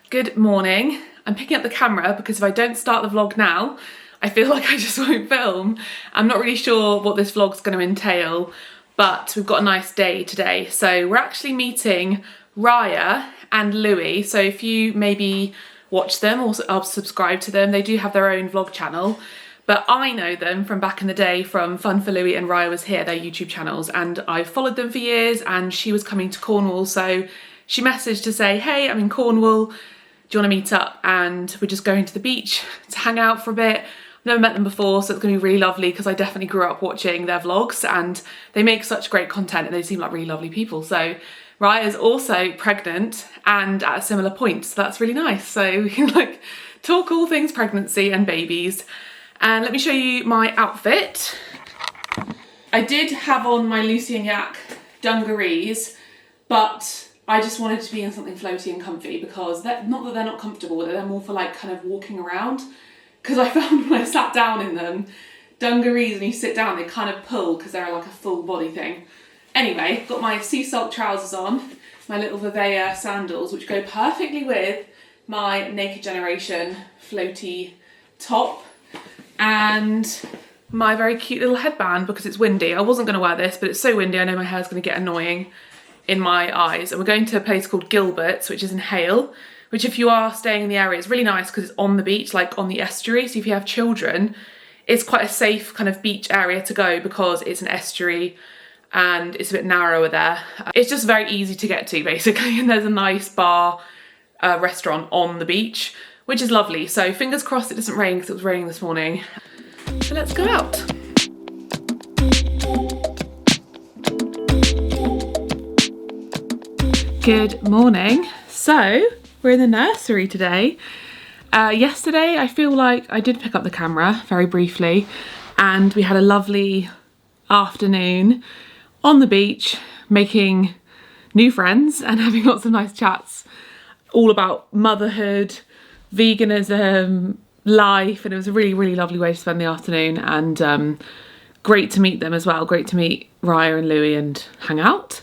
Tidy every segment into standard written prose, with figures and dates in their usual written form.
Good morning. I'm picking up the camera because if I don't start the vlog now, I feel like I just won't film. I'm not really sure what this vlog's going to entail, but we've got a nice day today. So we're actually meeting Raya and Louie. So if you maybe watch them or subscribe to them, they do have their own vlog channel. But I know them from back in the day from Fun for Louie and Raya Was Here, their YouTube channels, and I followed them for years, and she was coming to Cornwall, so she messaged to say, hey, I'm in Cornwall, do you want to meet up? And we're just going to the beach to hang out for a bit. I've never met them before, so it's going to be really lovely because I definitely grew up watching their vlogs and they make such great content and they seem like really lovely people. So Raya is also pregnant and at a similar point, so that's really nice. So we can like talk all things pregnancy and babies. And let me show you my outfit. I did have on my Lucy and Yak dungarees, but I just wanted to be in something floaty and comfy because not that they're not comfortable, they're more for like kind of walking around. Because I found when I sat down in them, dungarees, and you sit down, they kind of pull because they're like a full body thing. Anyway, got my sea salt trousers on, my little Viveya sandals, which go perfectly with my Naked Generation floaty top, and my very cute little headband because it's windy. I wasn't going to wear this, but it's so windy, I know my hair's going to get annoying in my eyes. And we're going to a place called Gilbert's, which is in Hale, which if you are staying in the area, it's really nice because it's on the beach, like on the estuary. So if you have children, it's quite a safe kind of beach area to go because it's an estuary and it's a bit narrower there. It's just very easy to get to basically. And there's a nice bar, restaurant on the beach, which is lovely. So fingers crossed it doesn't rain because it was raining this morning. So let's go out. Good morning. So we're in the nursery today. Yesterday I feel like I did pick up the camera very briefly and we had a lovely afternoon on the beach making new friends and having lots of nice chats all about motherhood, veganism, life, and it was a really, really lovely way to spend the afternoon and great to meet them as well. Great to meet Raya and Louie and hang out.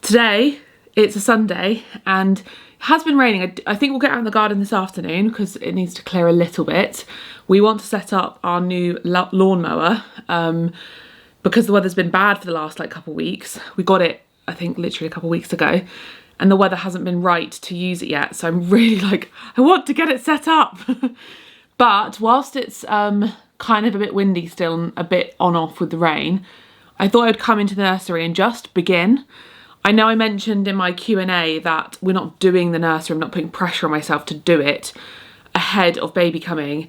Today it's a Sunday and it has been raining. I think we'll get out in the garden this afternoon because it needs to clear a little bit. We want to set up our new lawnmower because the weather's been bad for the last like couple of weeks. We got it, I think, literally a couple of weeks ago, and the weather hasn't been right to use it yet. So I'm really like, I want to get it set up. But whilst it's kind of a bit windy still and a bit on off with the rain, I thought I'd come into the nursery and just begin. I know I mentioned in my Q&A that we're not doing the nursery, I'm not putting pressure on myself to do it ahead of baby coming.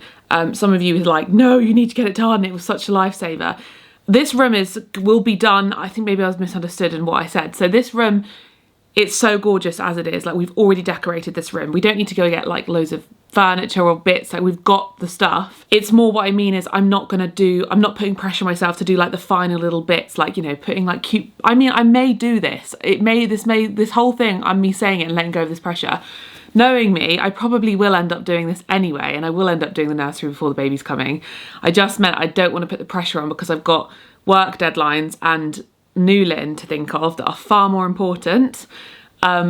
Some of you were like, no, you need to get it done. It was such a lifesaver. This room will be done. I think maybe I was misunderstood in what I said. So this room, it's so gorgeous as it is. Like we've already decorated this room. We don't need to go get like loads of furniture or bits. Like we've got the stuff. It's more what I mean is I'm not putting pressure on myself to do like the final little bits, like, you know, putting like cute, I mean, I may do this. This whole thing, I'm me saying it and letting go of this pressure. Knowing me, I probably will end up doing this anyway, and I will end up doing the nursery before the baby's coming. I just meant I don't want to put the pressure on because I've got work deadlines and Newlyn to think of that are far more important.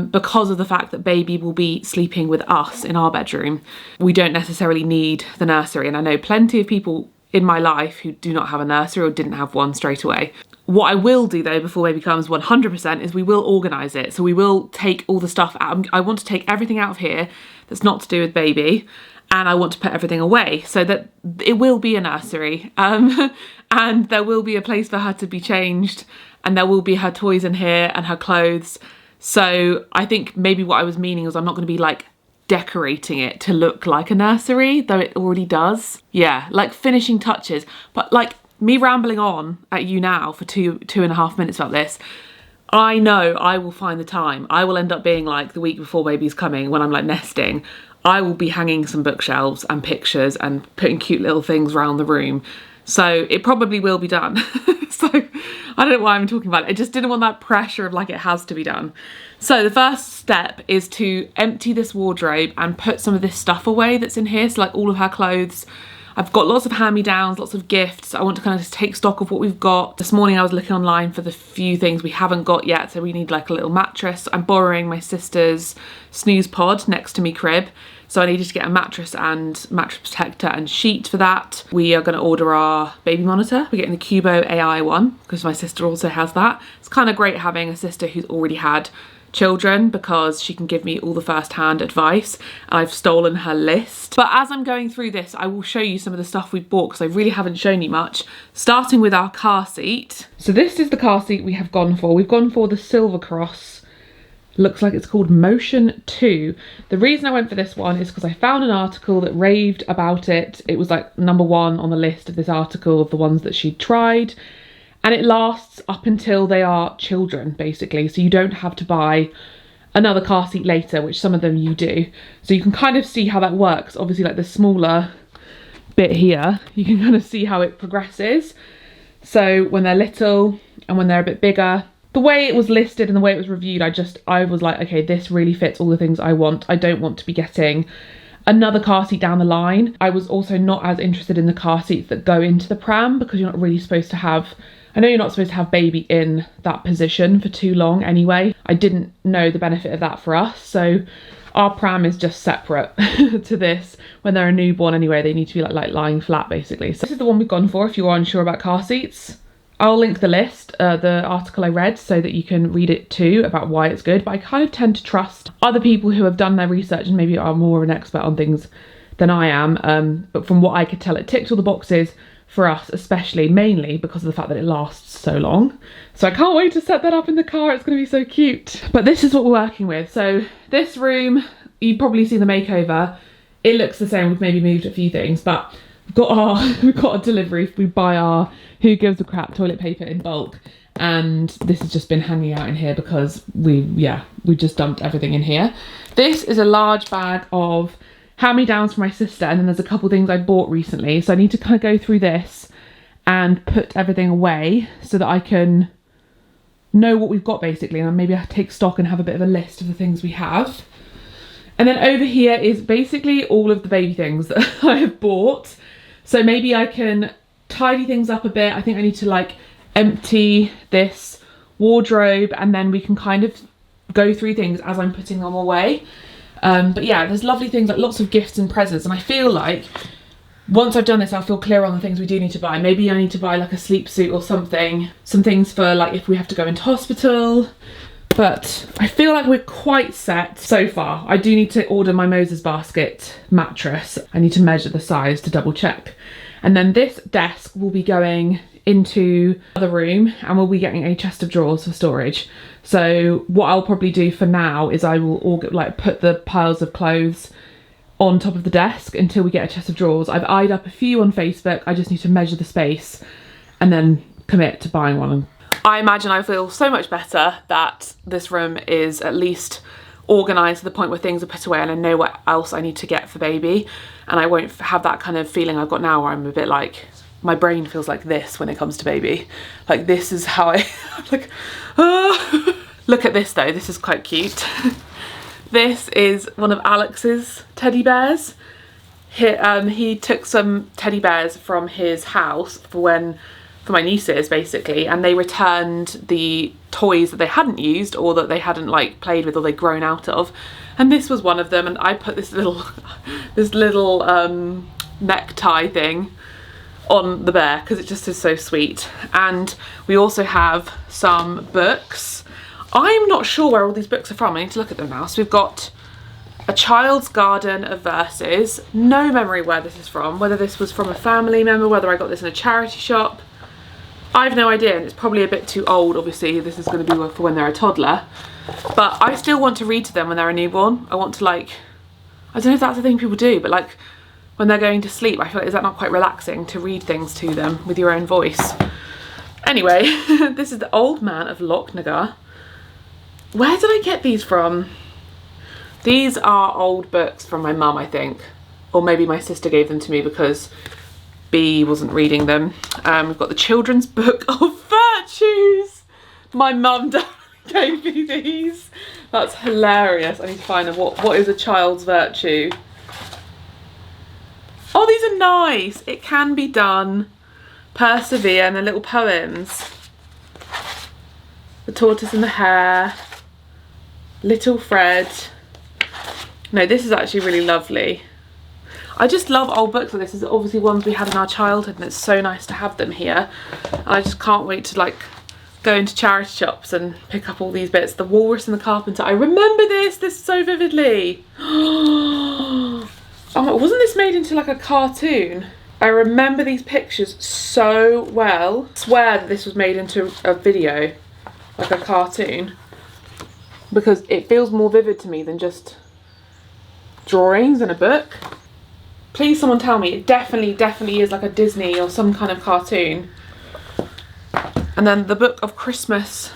Because of the fact that baby will be sleeping with us in our bedroom. We don't necessarily need the nursery, and I know plenty of people in my life who do not have a nursery or didn't have one straight away. What I will do though before baby comes 100% is we will organise it. So we will take all the stuff out. I want to take everything out of here that's not to do with baby, and I want to put everything away so that it will be a nursery, and there will be a place for her to be changed, and there will be her toys in here and her clothes. So I think maybe what I was meaning was I'm not going to be like decorating it to look like a nursery, though it already does. Yeah, like finishing touches. But like me rambling on at you now for two and a half minutes about this, I know I will find the time. I will end up being like the week before baby's coming when I'm like nesting. I will be hanging some bookshelves and pictures and putting cute little things around the room. So it probably will be done. So I don't know why I'm talking about it. I just didn't want that pressure of like it has to be done. So the first step is to empty this wardrobe and put some of this stuff away that's in here. So like all of her clothes. I've got lots of hand-me-downs, lots of gifts. I want to kind of take stock of what we've got. This morning I was looking online for the few things we haven't got yet, so we need like a little mattress. I'm borrowing my sister's snooze pod next to me crib, so I needed to get a mattress and mattress protector and sheet for that. We are going to order our baby monitor. We're getting the Cubo AI one because my sister also has that. It's kind of great having a sister who's already had children because she can give me all the first-hand advice. I've stolen her list. But as I'm going through this, I will show you some of the stuff we've bought because I really haven't shown you much, starting with our car seat. So this is the car seat we have gone for. We've gone for the Silver Cross. Looks like it's called Motion 2. The reason I went for this one is because I found an article that raved about it. It was like #1 on the list of this article of the ones that she'd tried. And it lasts up until they are children, basically. So you don't have to buy another car seat later, which some of them you do. So you can kind of see how that works. Obviously, like the smaller bit here, you can kind of see how it progresses. So when they're little and when they're a bit bigger, the way it was listed and the way it was reviewed, I was like, okay, this really fits all the things I want. I don't want to be getting another car seat down the line. I was also not as interested in the car seats that go into the pram because you're not really supposed to have, I know you're not supposed to have baby in that position for too long anyway. I didn't know the benefit of that for us. So our pram is just separate to this. When they're a newborn anyway, they need to be like lying flat basically. So this is the one we've gone for if you are unsure about car seats. I'll link the list, the article I read, so that you can read it too about why it's good. But I kind of tend to trust other people who have done their research and maybe are more of an expert on things than I am. But from what I could tell, it ticked all the boxes for us, especially mainly because of the fact that it lasts so long. So I can't wait to set that up in the car. It's going to be so cute. But this is what we're working with. So this room, you've probably seen the makeover. It looks the same. We've maybe moved a few things, but we've got a delivery. We buy our Who Gives a Crap toilet paper in bulk, and this has just been hanging out in here because we just dumped everything in here. This is a large bag of hand-me-downs for my sister, and then there's a couple things I bought recently, so I need to kind of go through this and put everything away so that I can know what we've got basically, and maybe I take stock and have a bit of a list of the things we have. And then over here is basically all of the baby things that I have bought. So maybe I can tidy things up a bit. I think I need to like empty this wardrobe and then we can kind of go through things as I'm putting them away. But yeah, there's lovely things like lots of gifts and presents, and I feel like once I've done this I'll feel clear on the things we do need to buy. Maybe I need to buy like a sleep suit or something, some things for like if we have to go into hospital. But I feel like we're quite set so far. I do need to order my Moses basket mattress. I need to measure the size to double check. And then this desk will be going into the room and we'll be getting a chest of drawers for storage. So what I'll probably do for now is I will put the piles of clothes on top of the desk until we get a chest of drawers. I've eyed up a few on Facebook. I just need to measure the space and then commit to buying one. I imagine I feel so much better that this room is at least organised to the point where things are put away and I know what else I need to get for baby, and I won't have that kind of feeling I've got now where I'm a bit like, my brain feels like this when it comes to baby. Like this is how I'm like, oh. Look at this though, this is quite cute. This is one of Alex's teddy bears. He took some teddy bears from his house for my nieces basically, and they returned the toys that they hadn't used or that they hadn't like played with or they'd grown out of, and this was one of them. And I put this little necktie thing on the bear because it just is so sweet. And we also have some books. I'm not sure where all these books are from. I need to look at them now. So we've got A Child's Garden of Verses. No memory where this is from, whether this was from a family member, whether I got this in a charity shop. I have no idea, and it's probably a bit too old. Obviously this is going to be for when they're a toddler, but I still want to read to them when they're a newborn. I want to I don't know if that's the thing people do, but like when they're going to sleep, I feel like, is that not quite relaxing to read things to them with your own voice? Anyway, this is The Old Man of Lochnagar. Where did I get these from? These are old books from my mum, I think, or maybe my sister gave them to me because B wasn't reading them. We've got the Children's Book of Virtues. My mum gave me these. That's hilarious. I need to find them. What is a child's virtue? Oh, these are nice. It can be done. Persevere, and the little poems. The tortoise and the hare. Little Fred. No, this is actually really lovely. I just love old books like this. These are obviously ones we had in our childhood, and it's so nice to have them here. And I just can't wait to like go into charity shops and pick up all these bits. The Walrus and the Carpenter. I remember this so vividly. Oh, wasn't this made into like a cartoon? I remember these pictures so well. I swear that this was made into a video, like a cartoon, because it feels more vivid to me than just drawings in a book. Please someone tell me. It definitely is like a Disney or some kind of cartoon. And then the Book of Christmas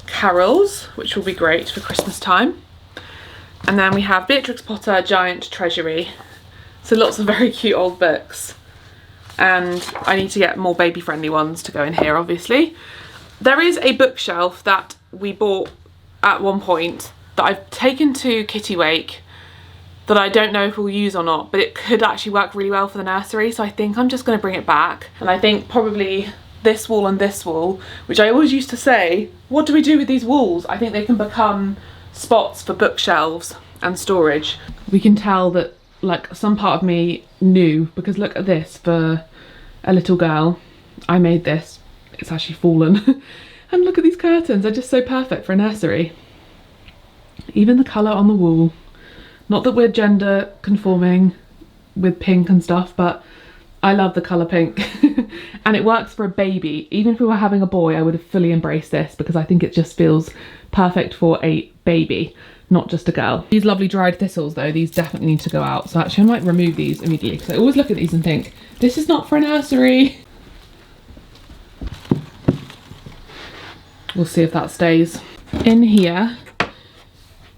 Carols, which will be great for Christmas time. And then we have Beatrix Potter, Giant Treasury. So lots of very cute old books. And I need to get more baby friendly ones to go in here, obviously. There is a bookshelf that we bought at one point that I've taken to Kitty Wake that I don't know if we'll use or not, but it could actually work really well for the nursery. So I think I'm just going to bring it back. And I think probably this wall and this wall, which I always used to say, what do we do with these walls? I think they can become spots for bookshelves and storage. We can tell that like some part of me knew, because look at this. For a little girl, I made this. It's actually fallen. And look at these curtains, they're just so perfect for a nursery. Even the colour on the wall. Not that we're gender conforming with pink and stuff, but I love the colour pink. And it works for a baby. Even if we were having a boy, I would have fully embraced this, because I think it just feels perfect for a baby, not just a girl. These lovely dried thistles though, these definitely need to go out. So actually I might remove these immediately, because I always look at these and think, this is not for a nursery. We'll see if that stays. In here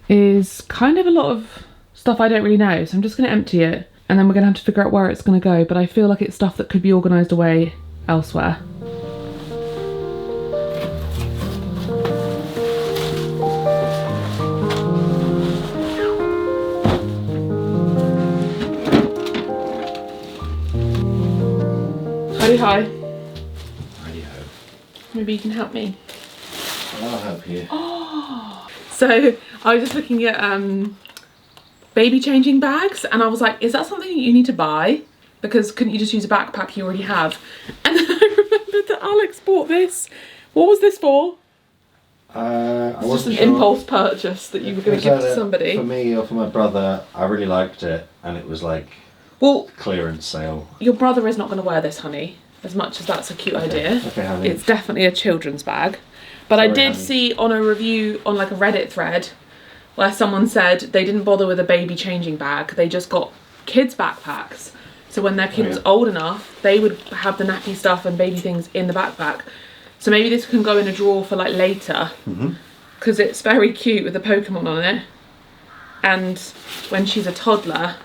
is kind of a lot of stuff I don't really know, so I'm just going to empty it, and then we're going to have to figure out where it's going to go, but I feel like it's stuff that could be organised away elsewhere. Hi. Hi-ho. Maybe you can help me. I'll help you. Oh, so I was just looking at baby changing bags, and I was like, is that something you need to buy? Because couldn't you just use a backpack you already have? And then I remembered that Alex bought this. What was this for? It's just an impulse purchase that you were going to give to somebody. For me or for my brother, I really liked it, and it was like clearance sale. Your brother is not going to wear this, honey, as much as that's a cute idea. Okay, honey. It's definitely a children's bag. But I did see on a review on like a Reddit thread where someone said they didn't bother with a baby changing bag, they just got kids backpacks. So when their kid was old enough, they would have the nappy stuff and baby things in the backpack. So maybe this can go in a drawer for like later, because it's very cute with the Pokemon on it. And when she's a toddler,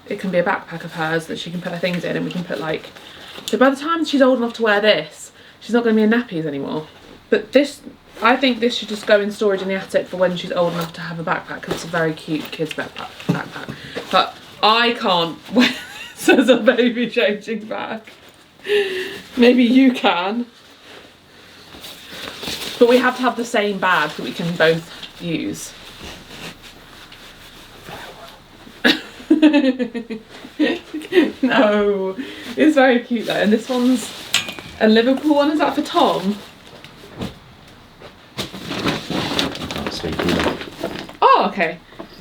it can be a backpack of hers that she can put her things in, and we can put like... So by the time she's old enough to wear this, she's not going to be in nappies anymore. But this, I think this should just go in storage in the attic for when she's old enough to have a backpack, because it's a very cute kid's backpack. But I can't wear this as a baby changing bag. Maybe you can. But we have to have the same bag that we can both use. No, it's very cute though. And this one's a Liverpool one. Is that for Tom? Oh, okay.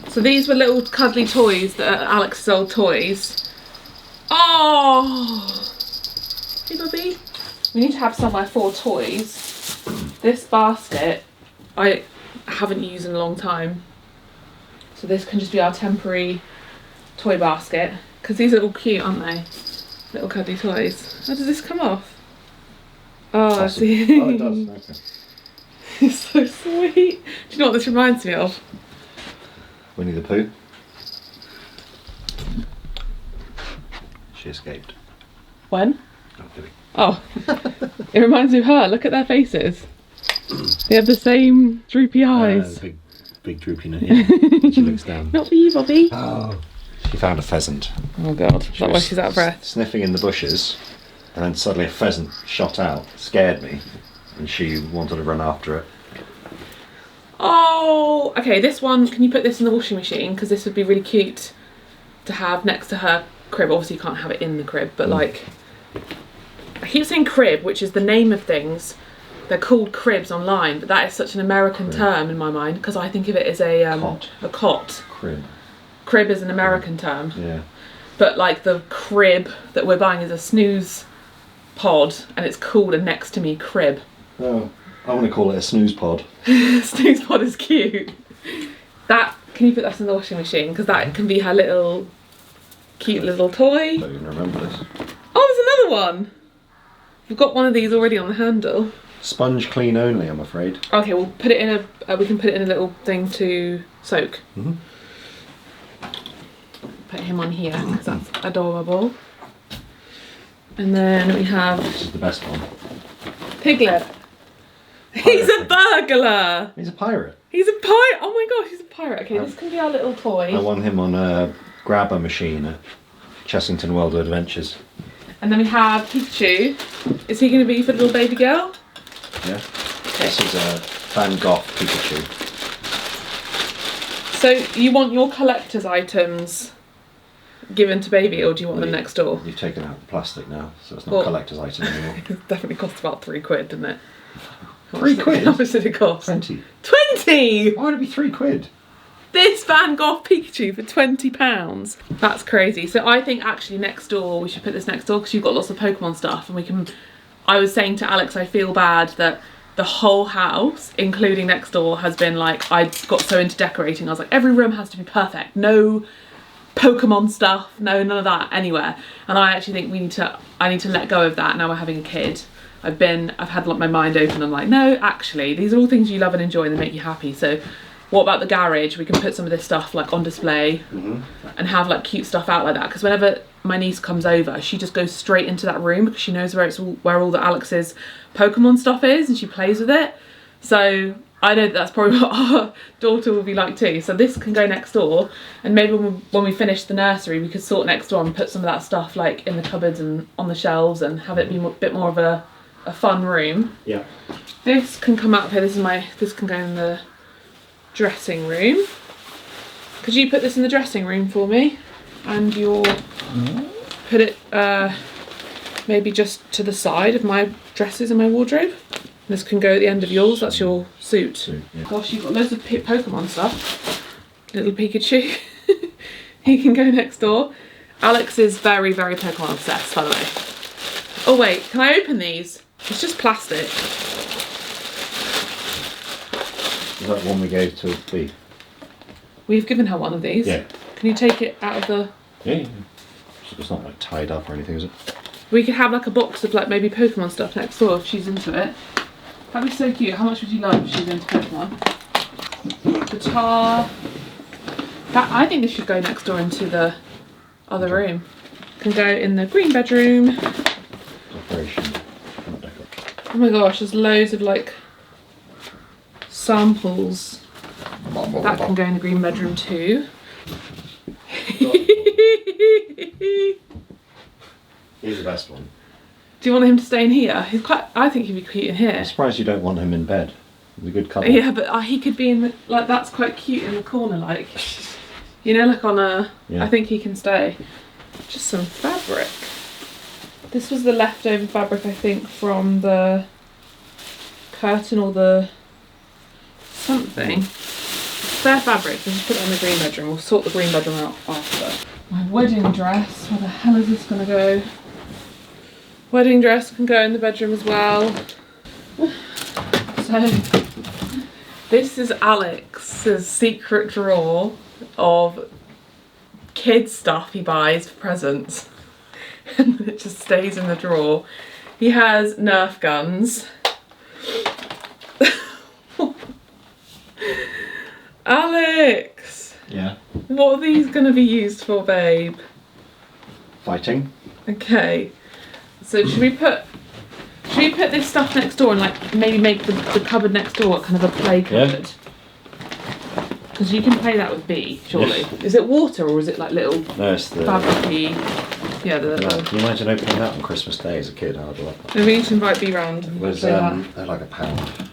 So these were little cuddly toys that are Alex's old toys. Oh, hey Bobby. We need to have somewhere for toys. This basket I haven't used in a long time, so this can just be our temporary toy basket, because these are all cute, aren't they? Little cuddly toys. How does this come off? Oh, I see. Oh, it does. Okay. It's so sweet. Do you know what this reminds me of? Winnie the Pooh. She escaped. When? I'm kidding. Oh, it reminds me of her. Look at their faces. They have the same droopy eyes. Big droopy nose. Yeah. She looks down. Not for you, Bobby. Oh, She found a pheasant. Oh God, is that why she's out of breath? Sniffing in the bushes, and then suddenly a pheasant shot out, scared me, and she wanted to run after it. Oh, okay, this one, can you put this in the washing machine? Because this would be really cute to have next to her crib. Obviously you can't have it in the crib, but like, I keep saying crib, which is the name of things. They're called cribs online, but that is such an American term in my mind, because I think of it as a cot. Crib. Crib is an American term. Yeah. But like the crib that we're buying is a snooze pod, and it's called a next to me crib. Oh, I want to call it a snooze pod. Snooze pod is cute. That, can you put that in the washing machine? Because that can be her little, cute little toy. I don't even remember this. Oh, there's another one. We've got one of these already on the handle. Sponge clean only, I'm afraid. Okay, we'll put it in a. We can put it in a little thing to soak. Put him on here because that's adorable. And then we have. This is the best one. Piglet. He's a burglar. He's a pirate. He's a pirate. Oh my gosh, he's a pirate. Okay, this can be our little toy. I won him on a grabber machine at Chessington World of Adventures. And then we have Pikachu. Is he going to be for little baby girl? Yeah. Okay. This is a Van Gogh Pikachu. So you want your collector's items given to baby, or do you want them next door? You've taken out the plastic now, so it's not a collector's item anymore. It definitely cost about £3, didn't it? £3? How much did it cost? 20. 20! Why would it be £3? This Van Gogh Pikachu for £20. That's crazy. So I think actually next door, we should put this next door because you've got lots of Pokemon stuff, and we can. I was saying to Alex, I feel bad that the whole house, including next door, has been like, I got so into decorating. I was like, every room has to be perfect. No Pokemon stuff, no, none of that anywhere. And I actually think I need to let go of that now we're having a kid. I've had like my mind open. I'm like, no, actually, these are all things you love and enjoy and they make you happy. So what about the garage? We can put some of this stuff like on display and have like cute stuff out like that. Because whenever my niece comes over, she just goes straight into that room because she knows where all the Alex's Pokemon stuff is, and she plays with it. So I know that's probably what our daughter will be like too. So this can go next door, and maybe when we finish the nursery, we could sort next door and put some of that stuff like in the cupboards and on the shelves and have it be a bit more of a fun room. Yeah. This can come out of here. This can go in the dressing room. Could you put this in the dressing room for me? And put it maybe just to the side of my dresses in my wardrobe. This can go at the end of yours. That's your suit. Yeah. Gosh, you've got loads of Pokemon stuff. Little Pikachu. He can go next door. Alex is very, very Pokemon obsessed, by the way. Oh wait, can I open these? It's just plastic. Is that one we gave to B? We've given her one of these. Yeah. Can you take it out of the... Yeah. It's not like tied up or anything, is it? We could have like a box of like maybe Pokemon stuff next door if she's into it. That'd be so cute. How much would you love if she's into Pokemon? Guitar. I think this should go next door into the other room. Can go in the green bedroom. Decoration. Oh my gosh, there's loads of like samples. That can go in the green bedroom too. He's the best one. Do you want him to stay in here? I think he'd be cute in here. I'm surprised you don't want him in bed. He's a good couple. Yeah, but he could be in the, like, that's quite cute in the corner, like, you know, like on a, I think he can stay. Just some fabric. This was the leftover fabric, I think, from the curtain or the something. Spare fabric, so just put it in the green bedroom. We'll sort the green bedroom out after. My wedding dress, where the hell is this gonna go? Wedding dress can go in the bedroom as well. So, this is Alex's secret drawer of kid stuff he buys for presents. And it just stays in the drawer. He has Nerf guns. Alex! Yeah. What are these going to be used for, babe? Fighting. Okay. So should we put this stuff next door and like maybe make the cupboard next door kind of a play cupboard? Because you can play that with B, surely. Yes. Is it water or is it like little No, it's the... fabric-y? Yeah, the little... Can you imagine opening that on Christmas Day as a kid? I'd like that. Maybe we need to invite B round. It was, Play that. they're like £1.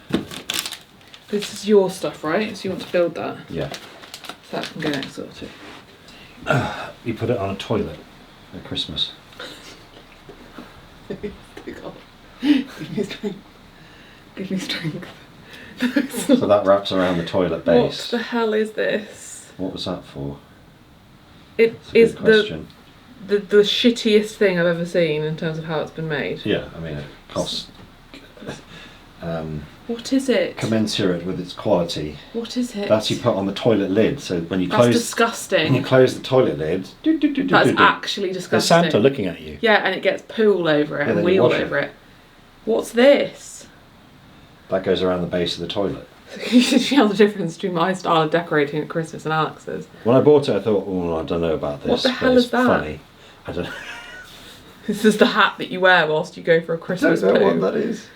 This is your stuff, right? So you want to build that? Yeah. So that can go next door too. You put it on a toilet at Christmas. Give me strength. Give me strength. So that wraps around the toilet base. What the hell is this? What was that for? It That's a is good question. the shittiest thing I've ever seen in terms of how it's been made. Yeah, I mean it costs What is it? commensurate with its quality. What is it? That's you put on the toilet lid. So when you That's close, disgusting. when you close the toilet lid, That's actually there's disgusting. Santa looking at you. Yeah, and it gets poo all over it Yeah, and then wee you all wash it. over it. What's this? That goes around the base of the toilet. You should feel the difference between my style of decorating at Christmas and Alex's. When I bought it, I thought, oh, I don't know about this. What the but hell it's is that? Funny. I don't know. This is the hat that you wear whilst you go for a Christmas Don't know poo. what that is.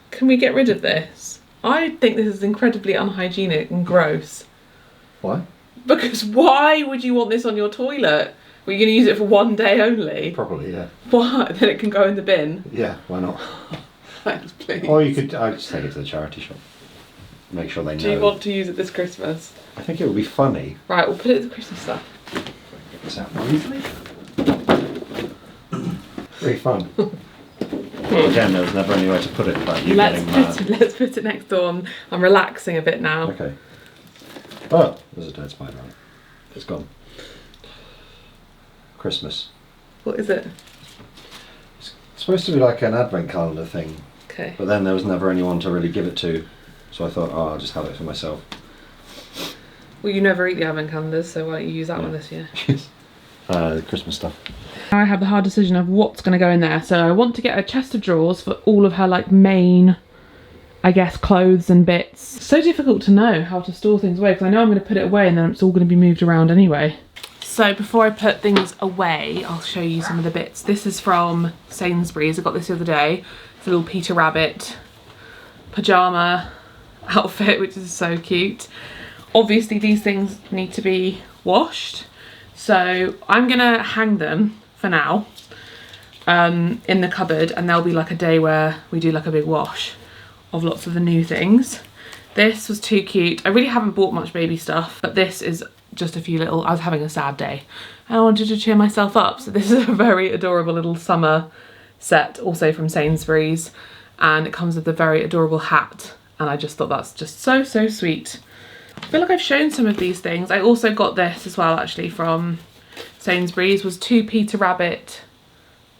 Can we get rid of this? I think this is incredibly unhygienic and gross. Why? Because why would you want this on your toilet? Were you going to use it for one day only? Probably, yeah. What? Then it can go in the bin? Yeah, why not? Thanks, please. Or you could, I'd just take it to the charity shop. Make sure they know. Do you want to use it this Christmas? I think it would be funny. Right, we'll put it in the Christmas stuff. Get this out noisily. Very fun. Again, there was never anywhere to put it without you getting mad. Let's put it next door. I'm relaxing a bit now. Okay. Oh, there's a dead spider on it. It's gone. Christmas. What is it? It's supposed to be like an advent calendar thing, Okay. but then there was never anyone to really give it to, so I thought, oh, I'll just have it for myself. Well, you never eat the advent calendars, so why don't you use that Yeah. one this year? The Christmas stuff. Now I have the hard decision of what's going to go in there. So I want to get a chest of drawers for all of her like main, I guess, clothes and bits. It's so difficult to know how to store things away because I know I'm going to put it away and then it's all going to be moved around anyway. So before I put things away, I'll show you some of the bits. This is from Sainsbury's. I got this the other day. It's a little Peter Rabbit pyjama outfit, which is so cute. Obviously these things need to be washed. So I'm gonna hang them for now in the cupboard, and there'll be like a day where we do like a big wash of lots of the new things. This was too cute. I really haven't bought much baby stuff, but this is just a few little, I was having a sad day and I wanted to cheer myself up. So this is a very adorable little summer set, also from Sainsbury's, and it comes with a very adorable hat, and I just thought that's just so sweet. I feel like I've shown some of these things. I also got this as well actually from Sainsbury's, was 2 Peter Rabbit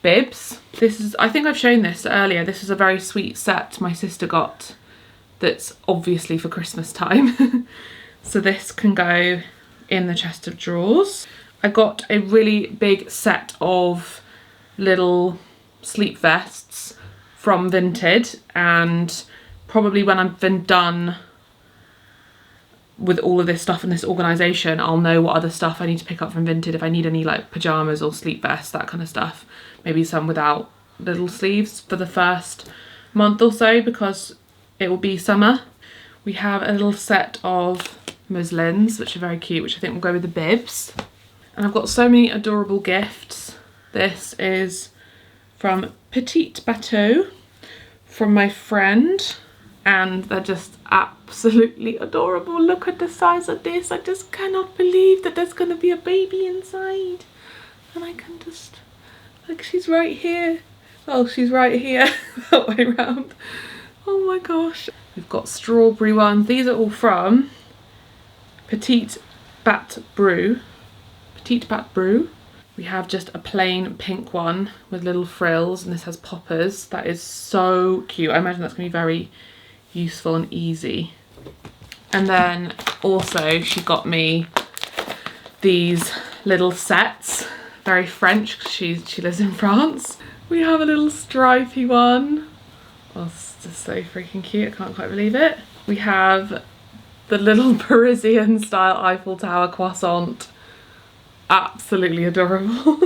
bibs. This is, I think I've shown this earlier, this is a very sweet set my sister got that's obviously for Christmas time. So this can go in the chest of drawers. I got a really big set of little sleep vests from Vinted, and probably when I've been done with all of this stuff in this organisation, I'll know what other stuff I need to pick up from Vinted if I need any like pyjamas or sleep vests, that kind of stuff. Maybe some without little sleeves for the first month or so because it will be summer. We have a little set of muslins, which are very cute, which I think will go with the bibs. And I've got so many adorable gifts. This is from Petite Bateau from my friend, and they're just absolutely adorable. Look at the size of this. I just cannot believe that there's going to be a baby inside. And I can just, like, she's right here. Oh, she's right here. That way round. Oh my gosh. We've got strawberry ones. These are all from Petite Bat Brew. Petite Bat Brew. We have just a plain pink one with little frills, and this has poppers. That is so cute. I imagine that's going to be very useful and easy. And then also she got me these little sets, very French, 'cause she lives in France. We have a little stripy one. Oh, it's just so freaking cute. I can't quite believe it. We have the little Parisian style Eiffel Tower croissant. Absolutely adorable.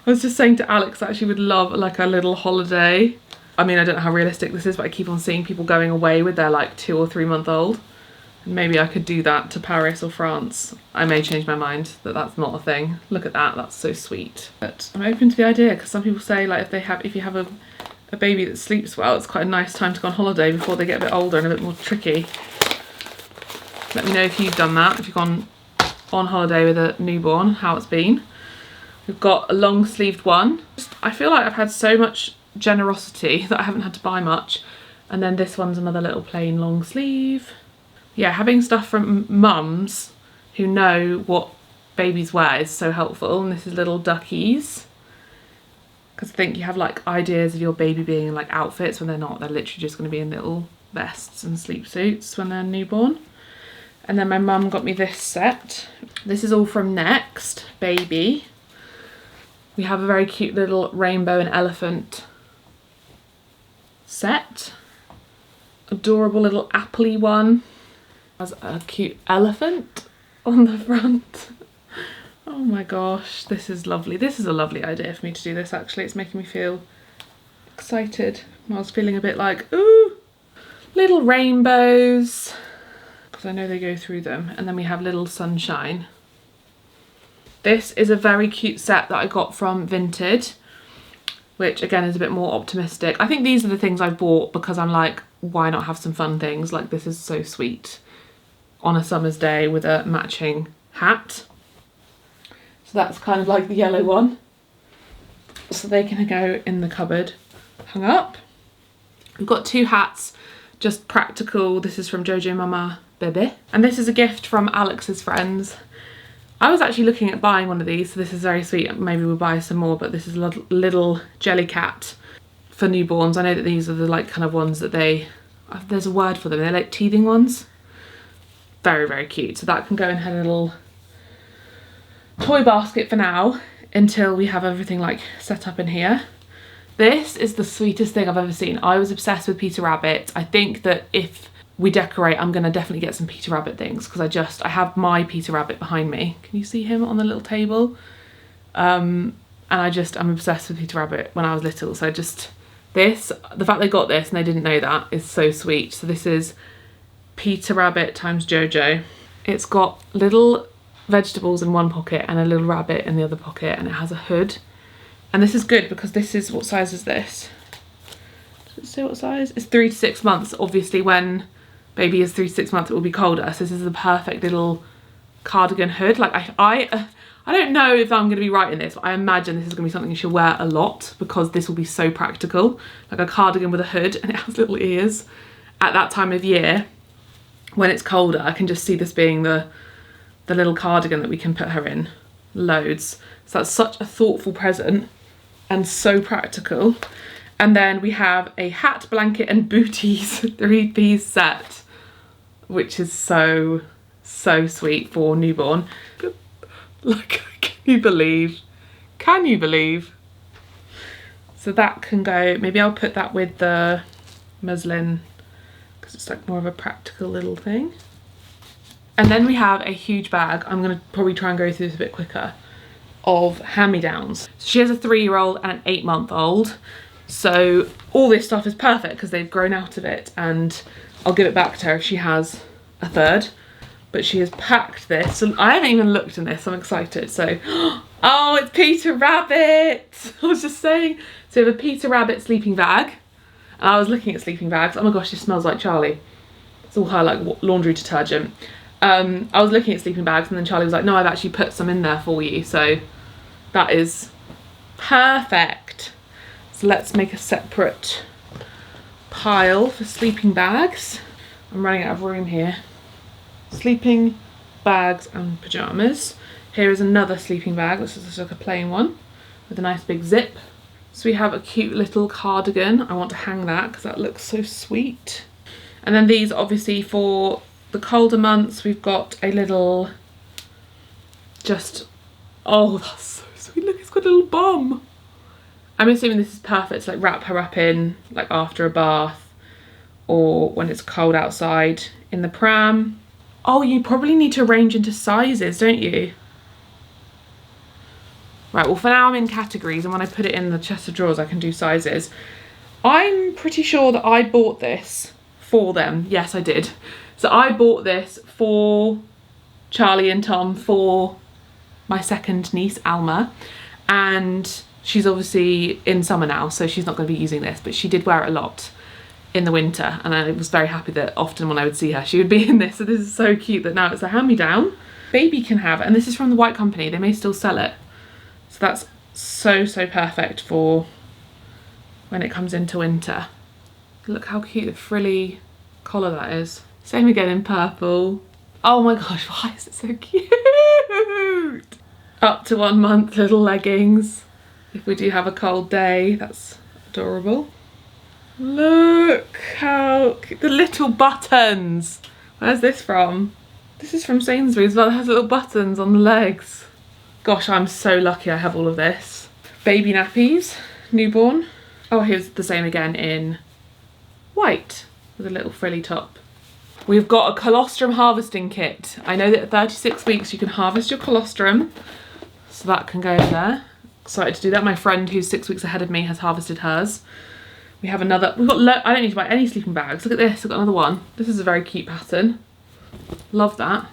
I was just saying to Alex that she would love like a little holiday. I mean, I don't know how realistic this is, but I keep on seeing people going away with their like 2 or 3 month old. And maybe I could do that to Paris or France. I may change my mind that that's not a thing. Look at that, that's so sweet. But I'm open to the idea because some people say like if you have a baby that sleeps well, it's quite a nice time to go on holiday before they get a bit older and a bit more tricky. Let me know if you've done that, if you've gone on holiday with a newborn, how it's been. We've got a long sleeved one. I feel like I've had so much generosity that I haven't had to buy much. And then this one's another little plain long sleeve. Yeah, having stuff from mums who know what babies wear is so helpful. And this is little duckies. Because I think you have like ideas of your baby being in like outfits when they're not. They're literally just going to be in little vests and sleep suits when they're newborn. And then my mum got me this set. This is all from Next Baby. We have a very cute little rainbow and elephant set. Adorable little appley one. Has a cute elephant on the front. Oh my gosh, this is lovely. This is a lovely idea for me to do this actually. It's making me feel excited. I was feeling a bit like, ooh, little rainbows. Because I know they go through them. And then we have little sunshine. This is a very cute set that I got from Vinted, which again is a bit more optimistic. I think these are the things I bought because I'm like, why not have some fun things? Like this is so sweet on a summer's day with a matching hat. So that's kind of like the yellow one. So they can go in the cupboard, hung up. We've got two hats, just practical. This is from Jojo Mama Bebe. And this is a gift from Alex's friends. I was actually looking at buying one of these, so this is very sweet. Maybe we'll buy some more, but this is a little jelly cat for newborns. I know that these are the like kind of ones that there's a word for them. They're like teething ones. Very, very cute. So that can go in her little toy basket for now until we have everything like set up in here. This is the sweetest thing I've ever seen. I was obsessed with Peter Rabbit. I think that if we decorate, I'm gonna definitely get some Peter Rabbit things because I have my Peter Rabbit behind me. Can you see him on the little table? And I'm obsessed with Peter Rabbit when I was little. So the fact they got this and they didn't know that is so sweet. So this is Peter Rabbit times Jojo. It's got little vegetables in one pocket and a little rabbit in the other pocket, and it has a hood. And this is good because this is, what size is this? Does it say what size? It's 3 to 6 months. Obviously when baby is 3 to 6 months it will be colder, so this is the perfect little cardigan hood. Like I don't know if I'm going to be right in this, but I imagine this is going to be something you should wear a lot because this will be so practical. Like a cardigan with a hood and it has little ears. At that time of year when it's colder, I can just see this being the little cardigan that we can put her in. Loads. So that's such a thoughtful present and so practical. And then we have a hat, blanket and booties 3-piece set, which is so sweet for newborn. Like, can you believe? So that can go, maybe I'll put that with the muslin because it's like more of a practical little thing. And then we have a huge bag. I'm gonna probably try and go through this a bit quicker, of hand-me-downs. So she has a 3-year-old and an 8-month-old. So all this stuff is perfect because they've grown out of it, and I'll give it back to her if she has a third. But she has packed this, and I haven't even looked in this. I'm excited. So, oh, it's Peter Rabbit. I was just saying. So we have a Peter Rabbit sleeping bag. And I was looking at sleeping bags. Oh my gosh, this smells like Charlie. It's all her like laundry detergent. I was looking at sleeping bags and then Charlie was like, no, I've actually put some in there for you. So that is perfect. So let's make a separate pile for sleeping bags. I'm running out of room here. Sleeping bags and pyjamas. Here is another sleeping bag. This is just like a plain one with a nice big zip. So we have a cute little cardigan. I want to hang that because that looks so sweet. And then these obviously for the colder months. We've got a little, oh, that's so sweet. Look, it's got a little bum. I'm assuming this is perfect to like wrap her up in like after a bath or when it's cold outside in the pram. Oh, you probably need to arrange into sizes, don't you? Right, well for now I'm in categories, and when I put it in the chest of drawers I can do sizes. I'm pretty sure that I bought this for them. Yes, I did. So I bought this for Charlie and Tom for my second niece, Alma, and she's obviously in summer now, so she's not going to be using this, but she did wear it a lot in the winter, and I was very happy that often when I would see her, she would be in this. So this is so cute that now it's a hand-me-down. Baby can have, and this is from the White Company, they may still sell it. So that's so perfect for when it comes into winter. Look how cute the frilly collar that is. Same again in purple. Oh my gosh, why is it so cute? Up to 1 month little leggings. If we do have a cold day, that's adorable. Look how cute. The little buttons. Where's this from? This is from Sainsbury's as well. It has little buttons on the legs. Gosh, I'm so lucky I have all of this. Baby nappies, newborn. Oh, here's the same again in white with a little frilly top. We've got a colostrum harvesting kit. I know that at 36 weeks you can harvest your colostrum, so that can go there. Excited to do that. My friend who's 6 weeks ahead of me has harvested hers. We have another, I don't need to buy any sleeping bags. Look at this, I've got another one. This is a very cute pattern. Love that.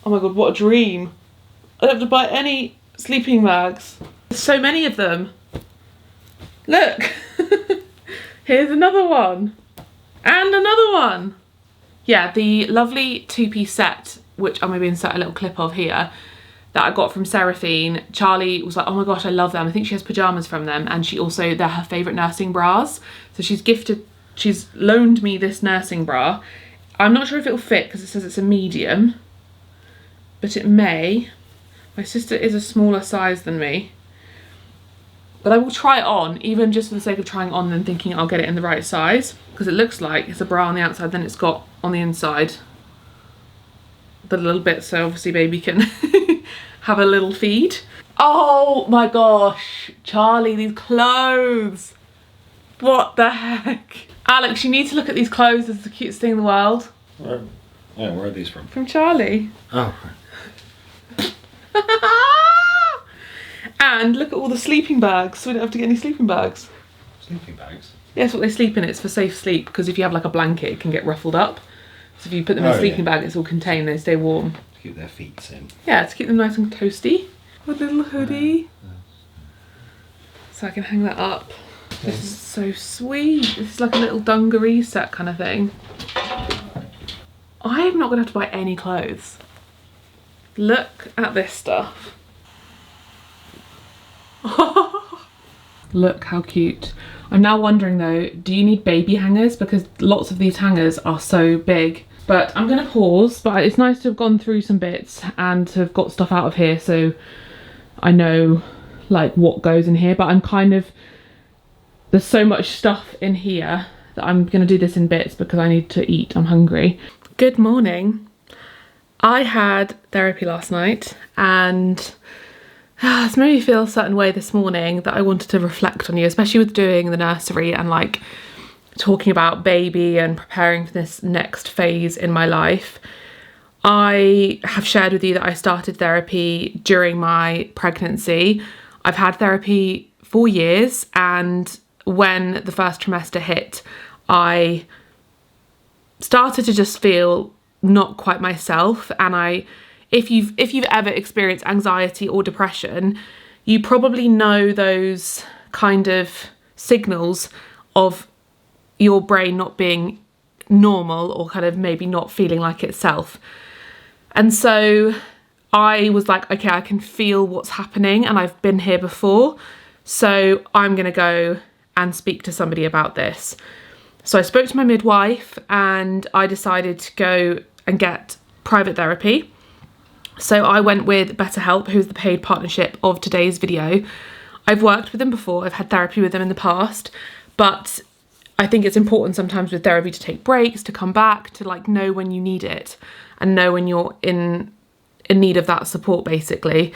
Oh my God, what a dream. I don't have to buy any sleeping bags. There's so many of them. Look, here's another one. And another one. Yeah, the lovely two-piece set, which I'm going to insert a little clip of here, that I got from Seraphine. Charlie was like, oh my gosh, I love them. I think she has pyjamas from them, and she also, they're her favourite nursing bras. So she's loaned me this nursing bra. I'm not sure if it'll fit because it says it's a medium, but it may. My sister is a smaller size than me, but I will try it on, even just for the sake of trying it on and thinking I'll get it in the right size, because it looks like it's a bra on the outside, then it's got on the inside the little bit, so obviously baby can have a little feed. Oh my gosh, Charlie, these clothes. What the heck? Alex, you need to look at these clothes. This is the cutest thing in the world. Where are these from? From Charlie. Oh. And look at all the sleeping bags, so we don't have to get any sleeping bags. Sleeping bags? Yeah, that's what they sleep in. It's for safe sleep, because if you have like a blanket, it can get ruffled up. So if you put them in a sleeping bag, it's all contained, they stay warm. To keep their feet in. Yeah, to keep them nice and toasty. With a little hoodie. So I can hang that up. This is so sweet. This is like a little dungaree set kind of thing. I'm not going to have to buy any clothes. Look at this stuff. Look how cute. I'm now wondering though, do you need baby hangers? Because lots of these hangers are so big. But I'm going to pause, but it's nice to have gone through some bits and to have got stuff out of here so I know like what goes in here. But I'm kind of, there's so much stuff in here that I'm going to do this in bits because I need to eat. I'm hungry. Good morning. I had therapy last night and it's made me feel a certain way this morning that I wanted to reflect on you, especially with doing the nursery and like talking about baby and preparing for this next phase in my life. I have shared with you that I started therapy during my pregnancy. I've had therapy for years, and when the first trimester hit, I started to just feel not quite myself. And if you've ever experienced anxiety or depression, you probably know those kind of signals of your brain not being normal or kind of maybe not feeling like itself. And so I was like, okay, I can feel what's happening and I've been here before, so I'm going to go and speak to somebody about this. So I spoke to my midwife and I decided to go and get private therapy. So I went with BetterHelp, who's the paid partnership of today's video. I've worked with them before, I've had therapy with them in the past, but I think it's important sometimes with therapy to take breaks, to come back, to like know when you need it and know when you're in need of that support basically.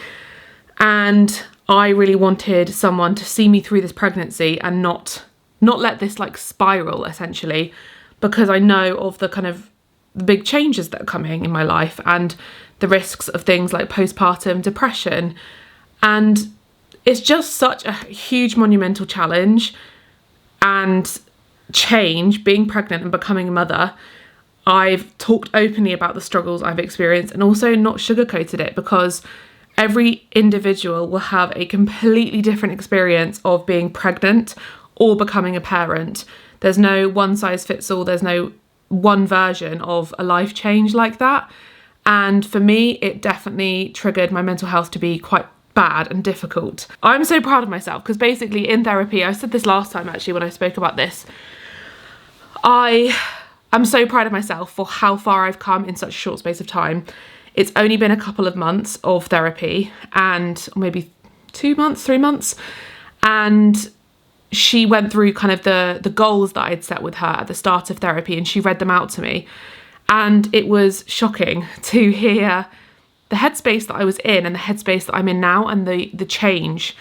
And I really wanted someone to see me through this pregnancy and not let this like spiral essentially, because I know of the kind of the big changes that are coming in my life and the risks of things like postpartum depression. And it's just such a huge monumental challenge and change, being pregnant and becoming a mother. I've talked openly about the struggles I've experienced and also not sugarcoated it, because every individual will have a completely different experience of being pregnant or becoming a parent. There's no one size fits all. There's no one version of a life change like that. And for me, it definitely triggered my mental health to be quite bad and difficult. I'm so proud of myself because basically in therapy, I said this last time actually when I spoke about this, I'm so proud of myself for how far I've come in such a short space of time. It's only been a couple of months of therapy, and maybe 2 months, 3 months. And she went through kind of the goals that I'd set with her at the start of therapy, and she read them out to me. And it was shocking to hear the headspace that I was in and the headspace that I'm in now, and the change.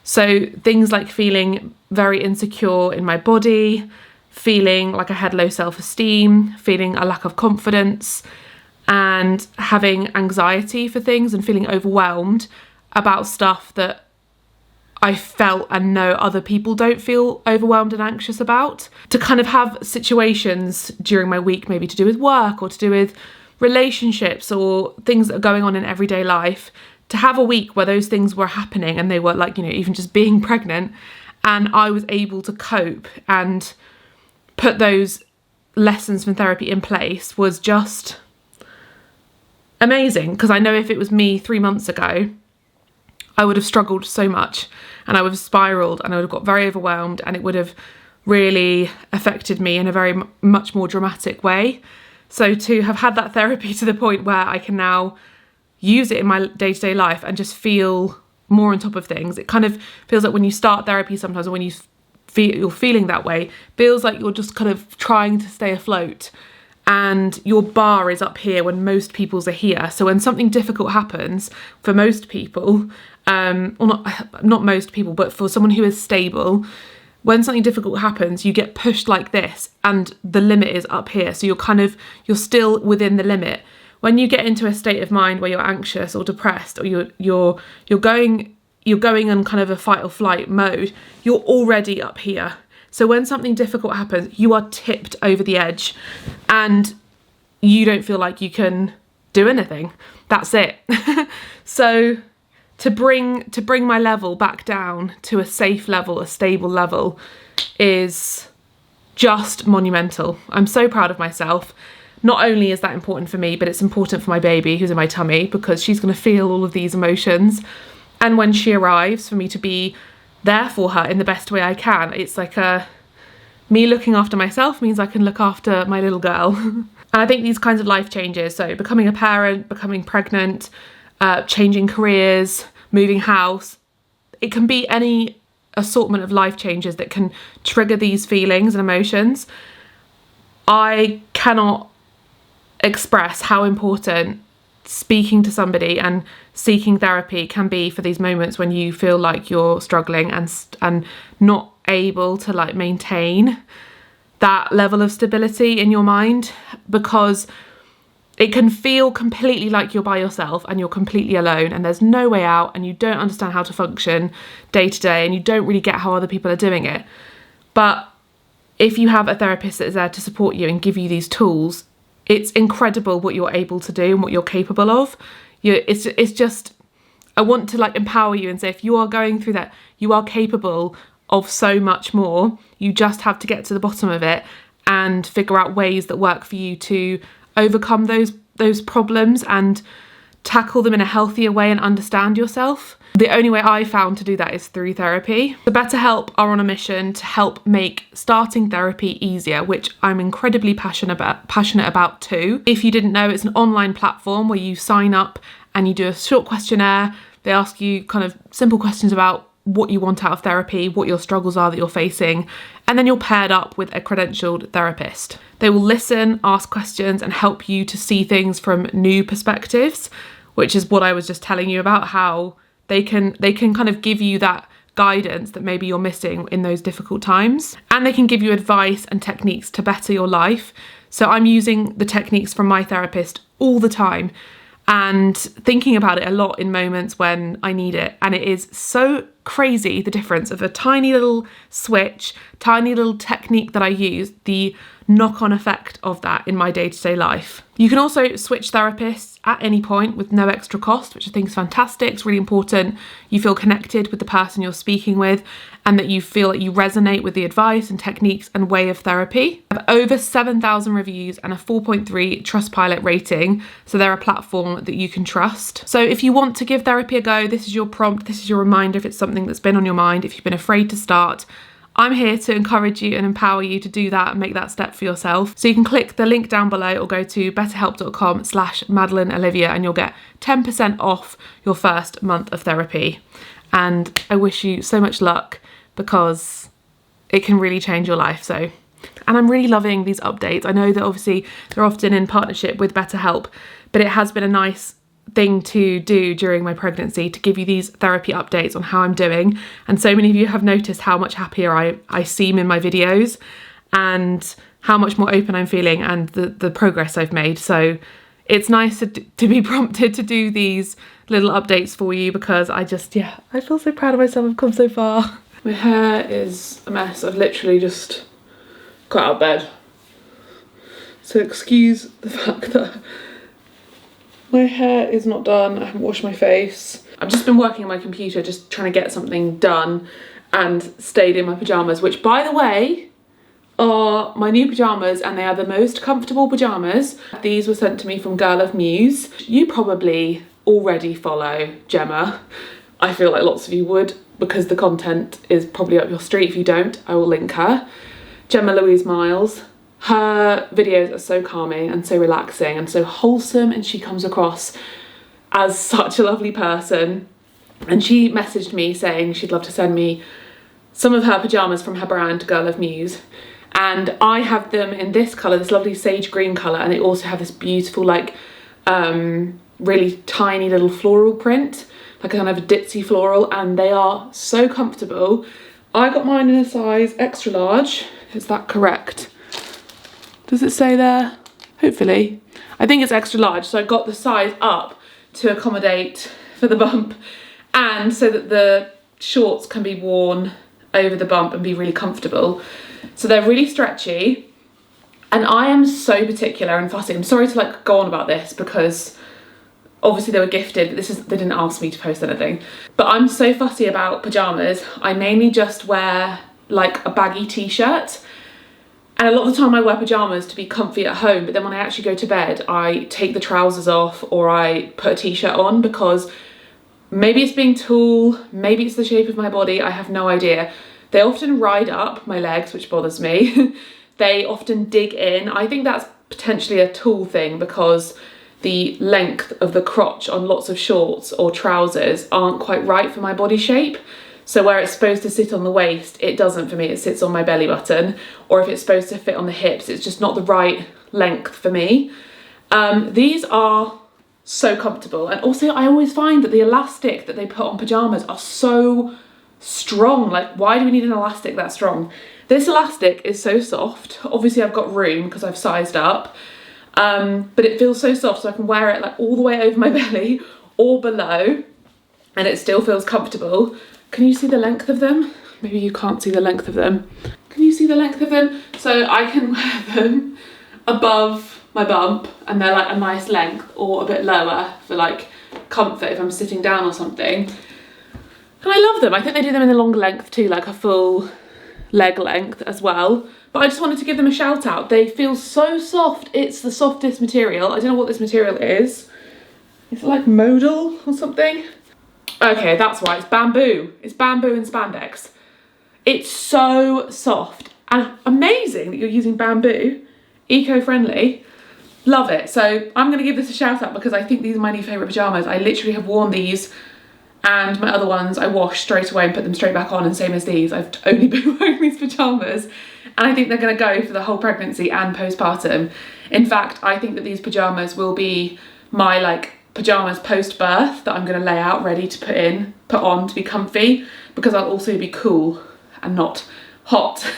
So things like feeling very insecure in my body, feeling like I had low self-esteem, feeling a lack of confidence, and having anxiety for things and feeling overwhelmed about stuff that I felt and know other people don't feel overwhelmed and anxious about. To kind of have situations during my week, maybe to do with work or to do with relationships or things that are going on in everyday life, to have a week where those things were happening and they were like, even just being pregnant, and I was able to cope and put those lessons from therapy in place was just amazing. Because I know if it was me 3 months ago, I would have struggled so much and I would have spiraled and I would have got very overwhelmed, and it would have really affected me in a very much more dramatic way. So to have had that therapy to the point where I can now use it in my day-to-day life and just feel more on top of things. It kind of feels like when you start therapy sometimes, or when you're feeling that way, feels like you're just kind of trying to stay afloat and your bar is up here when most people's are here. So when something difficult happens for most people, or not most people, but for someone who is stable, when something difficult happens, you get pushed like this and the limit is up here. So you're still within the limit. When you get into a state of mind where you're anxious or depressed, or you're going on kind of a fight or flight mode, you're already up here. So when something difficult happens, you are tipped over the edge and you don't feel like you can do anything. That's it. So to bring my level back down to a safe level, a stable level, is just monumental. I'm so proud of myself. Not only is that important for me, but it's important for my baby who's in my tummy, because she's going to feel all of these emotions. And when she arrives, for me to be there for her in the best way I can. It's like me looking after myself means I can look after my little girl. And I think these kinds of life changes, so becoming a parent, becoming pregnant, changing careers, moving house, it can be any assortment of life changes that can trigger these feelings and emotions. I cannot express how important speaking to somebody and seeking therapy can be for these moments when you feel like you're struggling and not able to like maintain that level of stability in your mind, because it can feel completely like you're by yourself and you're completely alone and there's no way out and you don't understand how to function day to day and you don't really get how other people are doing it. But if you have a therapist that is there to support you and give you these tools, it's incredible what you're able to do and what you're capable of. It's just, I want to like empower you and say, if you are going through that, you are capable of so much more. You just have to get to the bottom of it and figure out ways that work for you to overcome those problems and tackle them in a healthier way and understand yourself. The only way I found to do that is through therapy. The BetterHelp are on a mission to help make starting therapy easier, which I'm incredibly passionate about too. If you didn't know, it's an online platform where you sign up and you do a short questionnaire. They ask you kind of simple questions about what you want out of therapy, what your struggles are that you're facing, and then you're paired up with a credentialed therapist. They will listen, ask questions, and help you to see things from new perspectives, which is what I was just telling you about, how they can kind of give you that guidance that maybe you're missing in those difficult times. And they can give you advice and techniques to better your life. So I'm using the techniques from my therapist all the time and thinking about it a lot in moments when I need it. And it is so crazy, the difference of a tiny little switch, tiny little technique that I use, the knock-on effect of that in my day-to-day life. You can also switch therapists at any point with no extra cost, which I think is fantastic. It's really important you feel connected with the person you're speaking with and that you feel that you resonate with the advice and techniques and way of therapy. I have over 7,000 reviews and a 4.3 Trustpilot rating, so they're a platform that you can trust. So if you want to give therapy a go, this is your prompt, this is your reminder if it's something that's been on your mind, if you've been afraid to start. I'm here to encourage you and empower you to do that and make that step for yourself. So you can click the link down below or go to betterhelp.com/Madeleine Olivia and you'll get 10% off your first month of therapy. And I wish you so much luck because it can really change your life. And I'm really loving these updates. I know that obviously they're often in partnership with BetterHelp, but it has been a nice thing to do during my pregnancy to give you these therapy updates on how I'm doing. And so many of you have noticed how much happier I seem in my videos and how much more open I'm feeling and the progress I've made. So it's nice to be prompted to do these little updates for you because I feel so proud of myself. I've come so far. My hair is a mess. I've literally just got out of bed. So excuse the fact that my hair is not done. I haven't washed my face. I've just been working on my computer, just trying to get something done and stayed in my pyjamas, which by the way, are my new pyjamas and they are the most comfortable pyjamas. These were sent to me from Girl of Muse. You probably already follow Gemma. I feel like lots of you would because the content is probably up your street. If you don't, I will link her. Gemma Louise Miles. Her videos are so calming and so relaxing and so wholesome, and she comes across as such a lovely person. And she messaged me saying she'd love to send me some of her pyjamas from her brand Girl of Muse. And I have them in this colour, this lovely sage green colour, and they also have this beautiful like really tiny little floral print, like a kind of a ditzy floral, and they are so comfortable. I got mine in a size extra large. Is that correct? Does it say there? Hopefully. I think it's extra large, so I got the size up to accommodate for the bump and so that the shorts can be worn over the bump and be really comfortable. So they're really stretchy and I am so particular and fussy. I'm sorry to like go on about this because obviously they were gifted, but they didn't ask me to post anything. But I'm so fussy about pyjamas. I mainly just wear like a baggy t-shirt. And a lot of the time I wear pyjamas to be comfy at home, but then when I actually go to bed, I take the trousers off or I put a t-shirt on because maybe it's being tall, maybe it's the shape of my body, I have no idea. They often ride up my legs, which bothers me. They often dig in. I think that's potentially a tall thing because the length of the crotch on lots of shorts or trousers aren't quite right for my body shape. So where it's supposed to sit on the waist, it doesn't for me, it sits on my belly button. Or if it's supposed to fit on the hips, it's just not the right length for me. These are so comfortable. And also I always find that the elastic that they put on pyjamas are so strong. Like, why do we need an elastic that strong? This elastic is so soft. Obviously I've got room because I've sized up, but it feels so soft so I can wear it like all the way over my belly or below and it still feels comfortable. Can you see the length of them? Maybe you can't see the length of them. Can you see the length of them? So I can wear them above my bump and they're like a nice length or a bit lower for like comfort if I'm sitting down or something. And I love them. I think they do them in a longer length too, like a full leg length as well. But I just wanted to give them a shout out. They feel so soft. It's the softest material. I don't know what this material is. Is it like modal or something? Okay, that's why, it's bamboo. It's bamboo and spandex. It's so soft and amazing that you're using bamboo, eco-friendly. Love it. So I'm gonna give this a shout out because I think these are my new favorite pajamas. I literally have worn these and my other ones I washed straight away and put them straight back on, and same as these, I've only been wearing these pajamas and I think they're gonna go for the whole pregnancy and postpartum. In fact, I think that these pajamas will be my like pajamas post-birth that I'm going to lay out ready to put on to be comfy because I'll also be cool and not hot.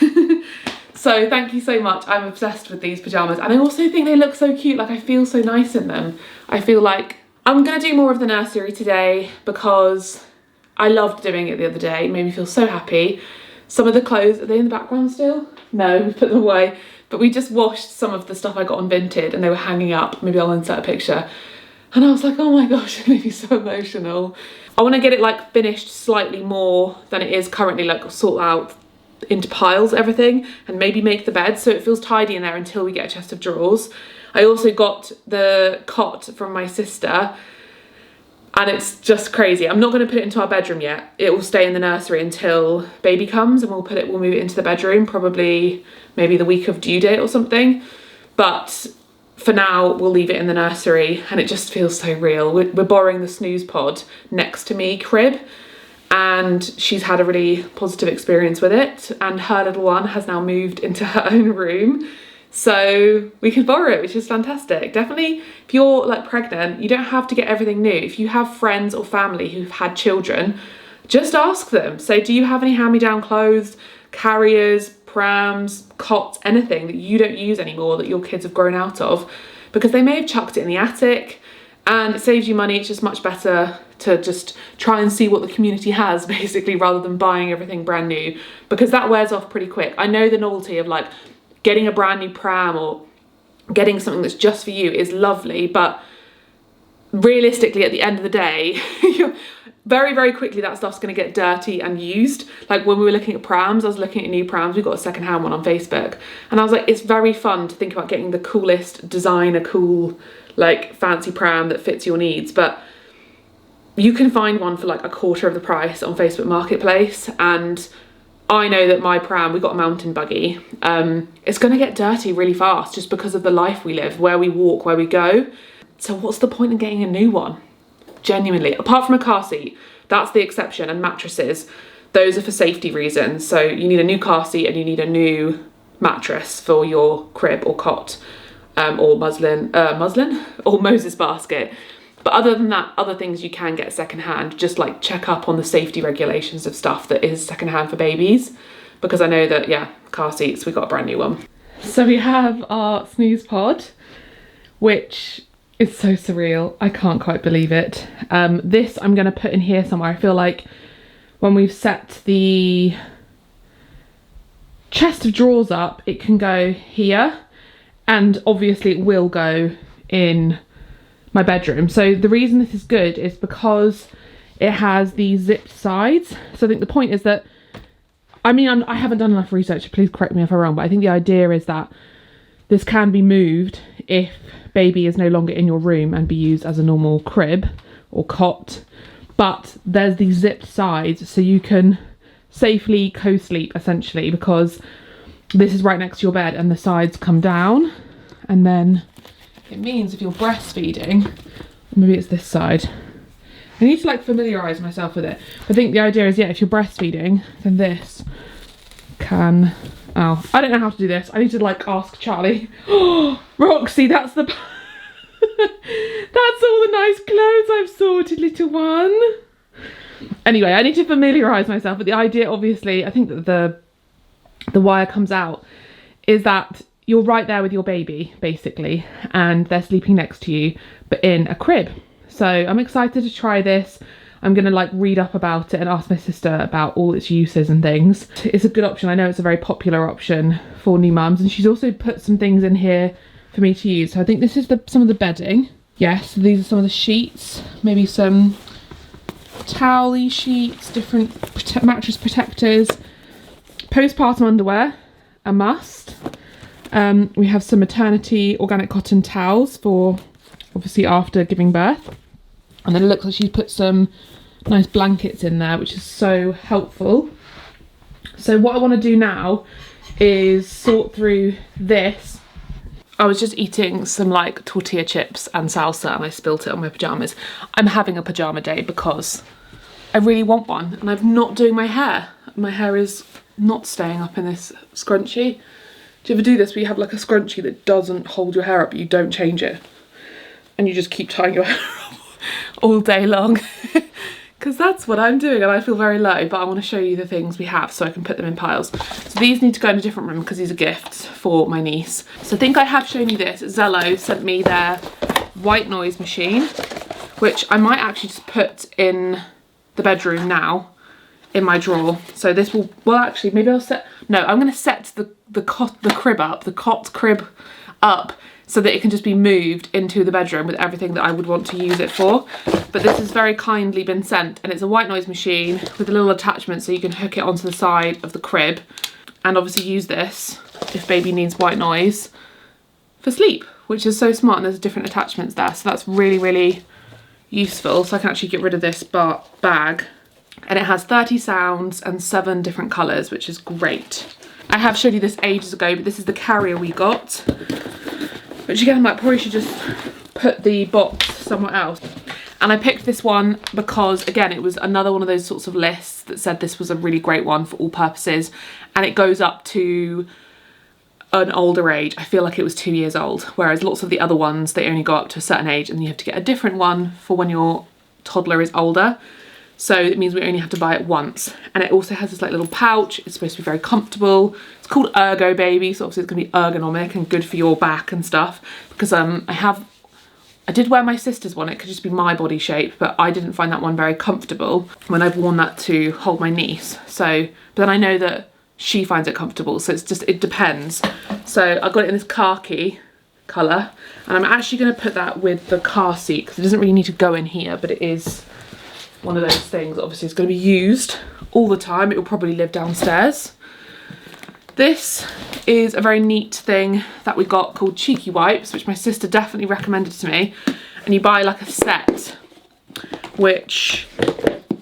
So thank you so much. I'm obsessed with these pajamas and I also think they look so cute. Like I feel so nice in them. I feel like I'm going to do more of the nursery today because I loved doing it the other day. It made me feel so happy. Some of the clothes, are they in the background still? No, we put them away. but we just washed some of the stuff I got on Vinted and they were hanging up. Maybe I'll insert a picture. And I was like, oh my gosh, it made me so emotional. I want to get it like finished slightly more than it is currently, like sort out into piles everything and maybe make the bed so it feels tidy in there until we get a chest of drawers. I also got the cot from my sister and it's just crazy. I'm not going to put it into our bedroom yet. It will stay in the nursery until baby comes and we'll move it into the bedroom, probably maybe the week of due date or something. But for now, we'll leave it in the nursery and it just feels so real. We're borrowing the snooze pod next to me crib and she's had a really positive experience with it and her little one has now moved into her own room. So we can borrow it, which is fantastic. Definitely, if you're like pregnant, you don't have to get everything new. If you have friends or family who've had children, just ask them. Say, do you have any hand-me-down clothes, carriers, prams, cots, anything that you don't use anymore that your kids have grown out of? Because they may have chucked it in the attic and it saves you money. It's just much better to just try and see what the community has basically rather than buying everything brand new, because that wears off pretty quick. I know the novelty of like getting a brand new pram or getting something that's just for you is lovely, but realistically at the end of the day, very, very quickly that stuff's going to get dirty and used. Like when we were looking at prams, I was looking at new prams. We got a secondhand one on Facebook and I was like, it's very fun to think about getting the coolest design, a cool like fancy pram that fits your needs, but you can find one for like a quarter of the price on Facebook Marketplace. And I know that my pram, we got a mountain buggy, it's going to get dirty really fast just because of the life we live, where we walk, where we go. So what's the point in getting a new one? Genuinely, apart from a car seat, that's the exception, and mattresses, those are for safety reasons. So you need a new car seat and you need a new mattress for your crib or cot, or muslin or Moses basket. But other than that, other things you can get secondhand. Just like check up on the safety regulations of stuff that is secondhand for babies, because I know that, yeah, car seats, we got a brand new one. So we have our snooze pod, which is so surreal. I can't quite believe it. This I'm going to put in here somewhere. I feel like when we've set the chest of drawers up, it can go here, and obviously it will go in my bedroom. So the reason this is good is because it has these zipped sides. So I think the point is that, I mean, I haven't done enough research, please correct me if I'm wrong, but I think the idea is that this can be moved if baby is no longer in your room and be used as a normal crib or cot. But there's these zipped sides so you can safely co-sleep essentially, because this is right next to your bed and the sides come down, and then it means if you're breastfeeding, maybe it's this side. I need to like familiarise myself with it. I think the idea is, yeah, if you're breastfeeding, then this can, oh, I don't know how to do this. I need to like ask Charlie. Oh, Roxy, that's the, that's all the nice clothes I've sorted, little one. Anyway, I need to familiarise myself with the idea. Obviously, I think that the wire comes out is that you're right there with your baby, basically, and they're sleeping next to you, but in a crib. So I'm excited to try this. I'm going to like read up about it and ask my sister about all its uses and things. It's a good option. I know it's a very popular option for new mums, and she's also put some things in here for me to use. So I think this is some of the bedding. Yes, these are some of the sheets, maybe some towel-y sheets, different mattress protectors, postpartum underwear, a must. We have some maternity organic cotton towels for obviously after giving birth, and then it looks like she's put some nice blankets in there, which is so helpful. So what I want to do now is sort through this. I was just eating some like tortilla chips and salsa and I spilt it on my pyjamas. I'm having a pyjama day because I really want one, and I'm not doing my hair. My hair is not staying up in this scrunchie. Do you ever do this where you have like a scrunchie that doesn't hold your hair up, but you don't change it, and you just keep tying your hair up all day long? Because that's what I'm doing and I feel very low, but I want to show you the things we have so I can put them in piles. So these need to go in a different room because these are gifts for my niece. So I think I have shown you this. Zello sent me their white noise machine, which I might actually just put in the bedroom now in my drawer. So this will, well actually maybe I'll set, no, I'm going to set the cot crib up so that it can just be moved into the bedroom with everything that I would want to use it for. But this has very kindly been sent, and it's a white noise machine with a little attachment so you can hook it onto the side of the crib and obviously use this if baby needs white noise for sleep, which is so smart, and there's different attachments there. So that's really, really useful. So I can actually get rid of this bag, and it has 30 sounds and 7 different colours, which is great. I have showed you this ages ago, but this is the carrier we got. Which again, I'm like, probably should just put the box somewhere else. And I picked this one because, again, it was another one of those sorts of lists that said this was a really great one for all purposes. And it goes up to an older age. I feel like it was 2 years old. Whereas lots of the other ones, they only go up to a certain age and you have to get a different one for when your toddler is older. So it means we only have to buy it once. And it also has this like little pouch. It's supposed to be very comfortable. It's called Ergo Baby, so obviously it's gonna be ergonomic and good for your back and stuff. Because I did wear my sister's one. It could just be my body shape, but I didn't find that one very comfortable when I've worn that to hold my niece. So, but then I know that she finds it comfortable. So it depends. So I got it in this khaki colour, and I'm actually gonna put that with the car seat because it doesn't really need to go in here, but it is one of those things. Obviously it's going to be used all the time. It will probably live downstairs. This is a very neat thing that we got called cheeky wipes, which my sister definitely recommended to me. And you buy like a set, which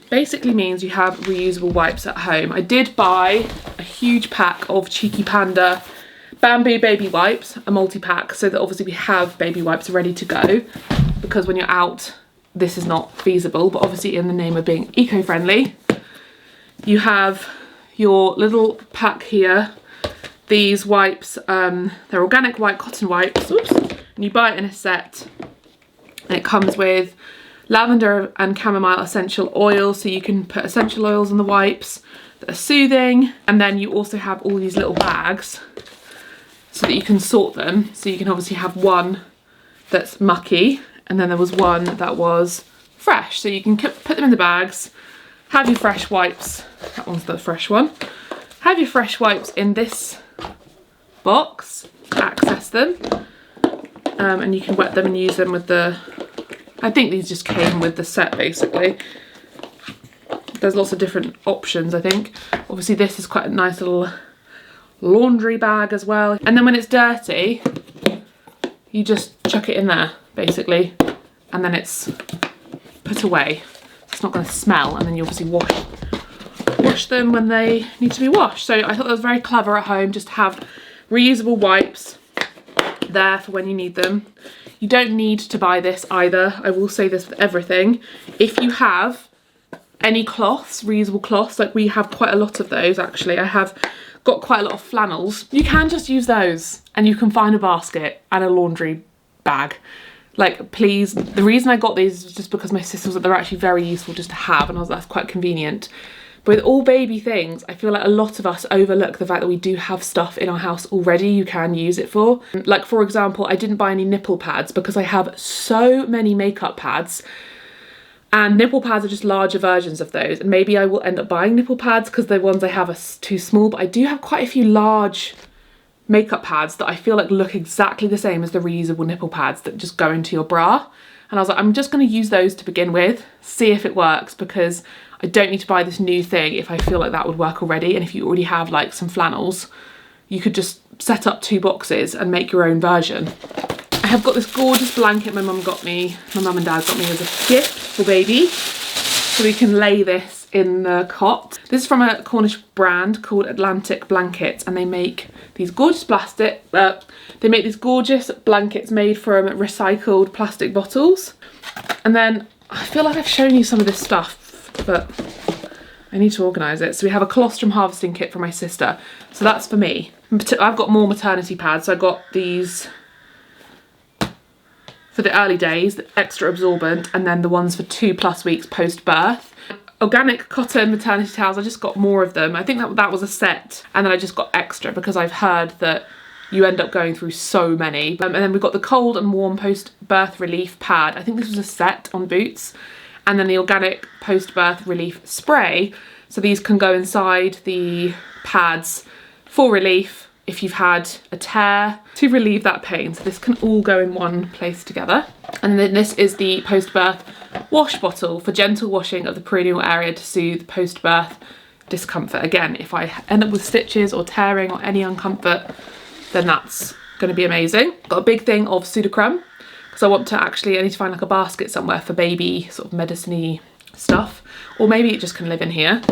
basically means you have reusable wipes at home. I did buy a huge pack of Cheeky Panda Bamboo baby wipes, a multi-pack, so that obviously we have baby wipes ready to go, because when you're out this is not feasible. But obviously in the name of being eco-friendly, you have your little pack here. These wipes, they're organic white cotton wipes, oops, and you buy it in a set, and it comes with lavender and chamomile essential oil, so you can put essential oils on the wipes that are soothing. And then you also have all these little bags so that you can sort them. So you can obviously have one that's mucky, and then there was one that was fresh. So you can put them in the bags, have your fresh wipes, that one's the fresh one, have your fresh wipes in this box, access them, and you can wet them and use them with the, I think these just came with the set basically. There's lots of different options, I think. Obviously this is quite a nice little laundry bag as well. And then when it's dirty, you just chuck it in there basically, and then it's put away. It's not going to smell, and then you obviously wash them when they need to be washed. So I thought that was very clever at home, just to have reusable wipes there for when you need them. You don't need to buy this either. I will say this with everything. If you have any cloths, reusable cloths, like we have quite a lot of those actually. I have got quite a lot of flannels. You can just use those, and you can find a basket and a laundry bag. Like, please, the reason I got these was just because my sister was like, they're actually very useful just to have, and I was like, that's quite convenient. But with all baby things, I feel like a lot of us overlook the fact that we do have stuff in our house already you can use it for. Like, for example, I didn't buy any nipple pads because I have so many makeup pads, and nipple pads are just larger versions of those. And maybe I will end up buying nipple pads because the ones I have are too small, but I do have quite a few large makeup pads that I feel like look exactly the same as the reusable nipple pads that just go into your bra. And I was like, I'm just going to use those to begin with, see if it works, because I don't need to buy this new thing if I feel like that would work already. And if you already have like some flannels, you could just set up 2 boxes and make your own version. I have got this gorgeous blanket my mum and dad got me as a gift for baby, so we can lay this in the cot. This is from a Cornish brand called Atlantic Blankets, and they make these gorgeous gorgeous blankets made from recycled plastic bottles. And then I feel like I've shown you some of this stuff, but I need to organise it. So we have a colostrum harvesting kit for my sister, so that's for me. I've got more maternity pads, so I got these for the early days, the extra absorbent, and then the ones for 2+ weeks post-birth. Organic cotton maternity towels, I just got more of them. I think that was a set, and then I just got extra because I've heard that you end up going through so many. And then we've got the cold and warm post-birth relief pad. I think this was a set on Boots. And then the organic post-birth relief spray. So these can go inside the pads for relief if you've had a tear, to relieve that pain. So this can all go in one place together. And then this is the post-birth wash bottle for gentle washing of the perineal area to soothe post-birth discomfort. Again, if I end up with stitches or tearing or any uncomfort, then that's going to be amazing. Got a big thing of pseudocreme because I need to find like a basket somewhere for baby sort of medicine-y stuff, or maybe it just can live in here.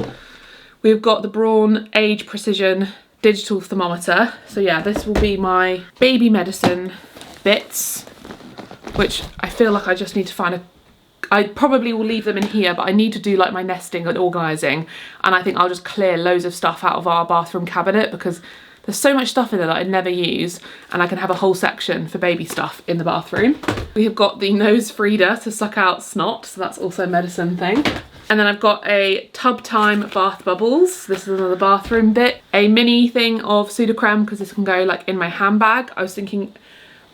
We've got the Braun Age Precision digital thermometer. So yeah, this will be my baby medicine bits, which I feel like I just need to find I probably will leave them in here, but I need to do like my nesting and organising, and I think I'll just clear loads of stuff out of our bathroom cabinet because there's so much stuff in there that I never use, and I can have a whole section for baby stuff in the bathroom. We have got the nose feeder to suck out snot, so that's also a medicine thing. And then I've got a tub time bath bubbles. This is another bathroom bit. A mini thing of pseudocreme because this can go like in my handbag. I was thinking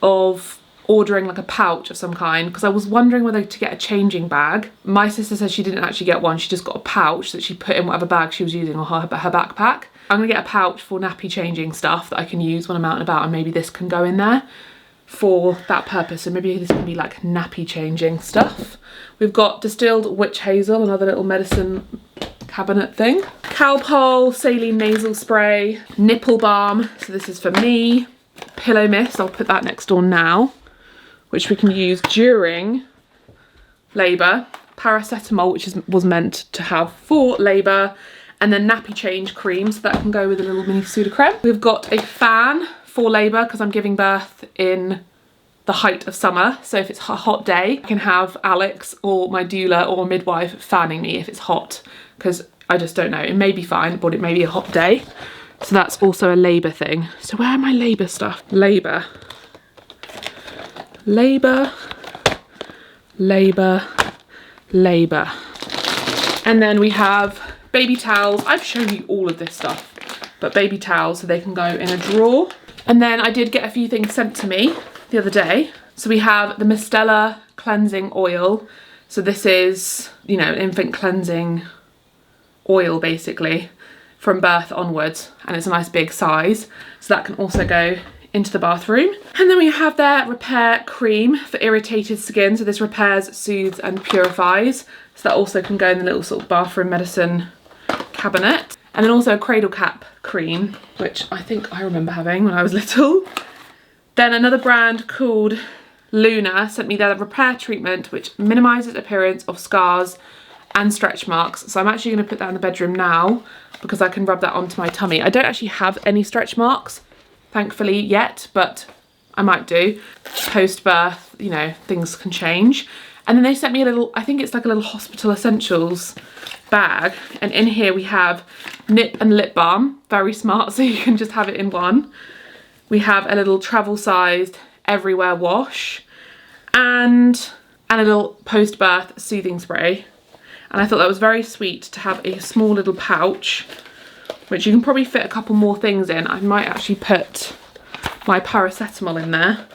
of ordering like a pouch of some kind because I was wondering whether to get a changing bag. My sister said she didn't actually get one, she just got a pouch that she put in whatever bag she was using, or her backpack. I'm gonna get a pouch for nappy changing stuff that I can use when I'm out and about, and maybe this can go in there for that purpose. So maybe this can be like nappy changing stuff. We've got distilled witch hazel, another little medicine cabinet thing. Calpol saline nasal spray, nipple balm, so this is for me. Pillow mist, I'll put that next door now, which we can use during labour. Paracetamol, which was meant to have for labour, and then nappy change cream, so that can go with a little mini pseudocreme. We've got a fan for labour because I'm giving birth in the height of summer, so if it's a hot day, I can have Alex or my doula or midwife fanning me if it's hot, because I just don't know, it may be fine, but it may be a hot day. So that's also a labour thing. So where are my labour stuff? Labour. Labour. Labour. Labour. And then we have baby towels. I've shown you all of this stuff, but baby towels so they can go in a drawer. And then I did get a few things sent to me the other day. So we have the Mistela cleansing oil. So this is, you know, an infant cleansing oil basically from birth onwards, and it's a nice big size, so that can also go into the bathroom. And then we have their repair cream for irritated skin, so this repairs, soothes and purifies, so that also can go in the little sort of bathroom medicine cabinet. And then also a cradle cap cream, which I think I remember having when I was little. Then another brand called Luna sent me their repair treatment, which minimises appearance of scars and stretch marks. So I'm actually going to put that in the bedroom now because I can rub that onto my tummy. I don't actually have any stretch marks, thankfully, yet, but I might do. Post-birth, you know, things can change. And then they sent me a little, I think it's like a little hospital essentials bag. And in here we have nip and lip balm, very smart, so you can just have it in one. We have a little travel-sized everywhere wash and a little post-birth soothing spray. And I thought that was very sweet to have a small little pouch, which you can probably fit a couple more things in. I might actually put my paracetamol in there.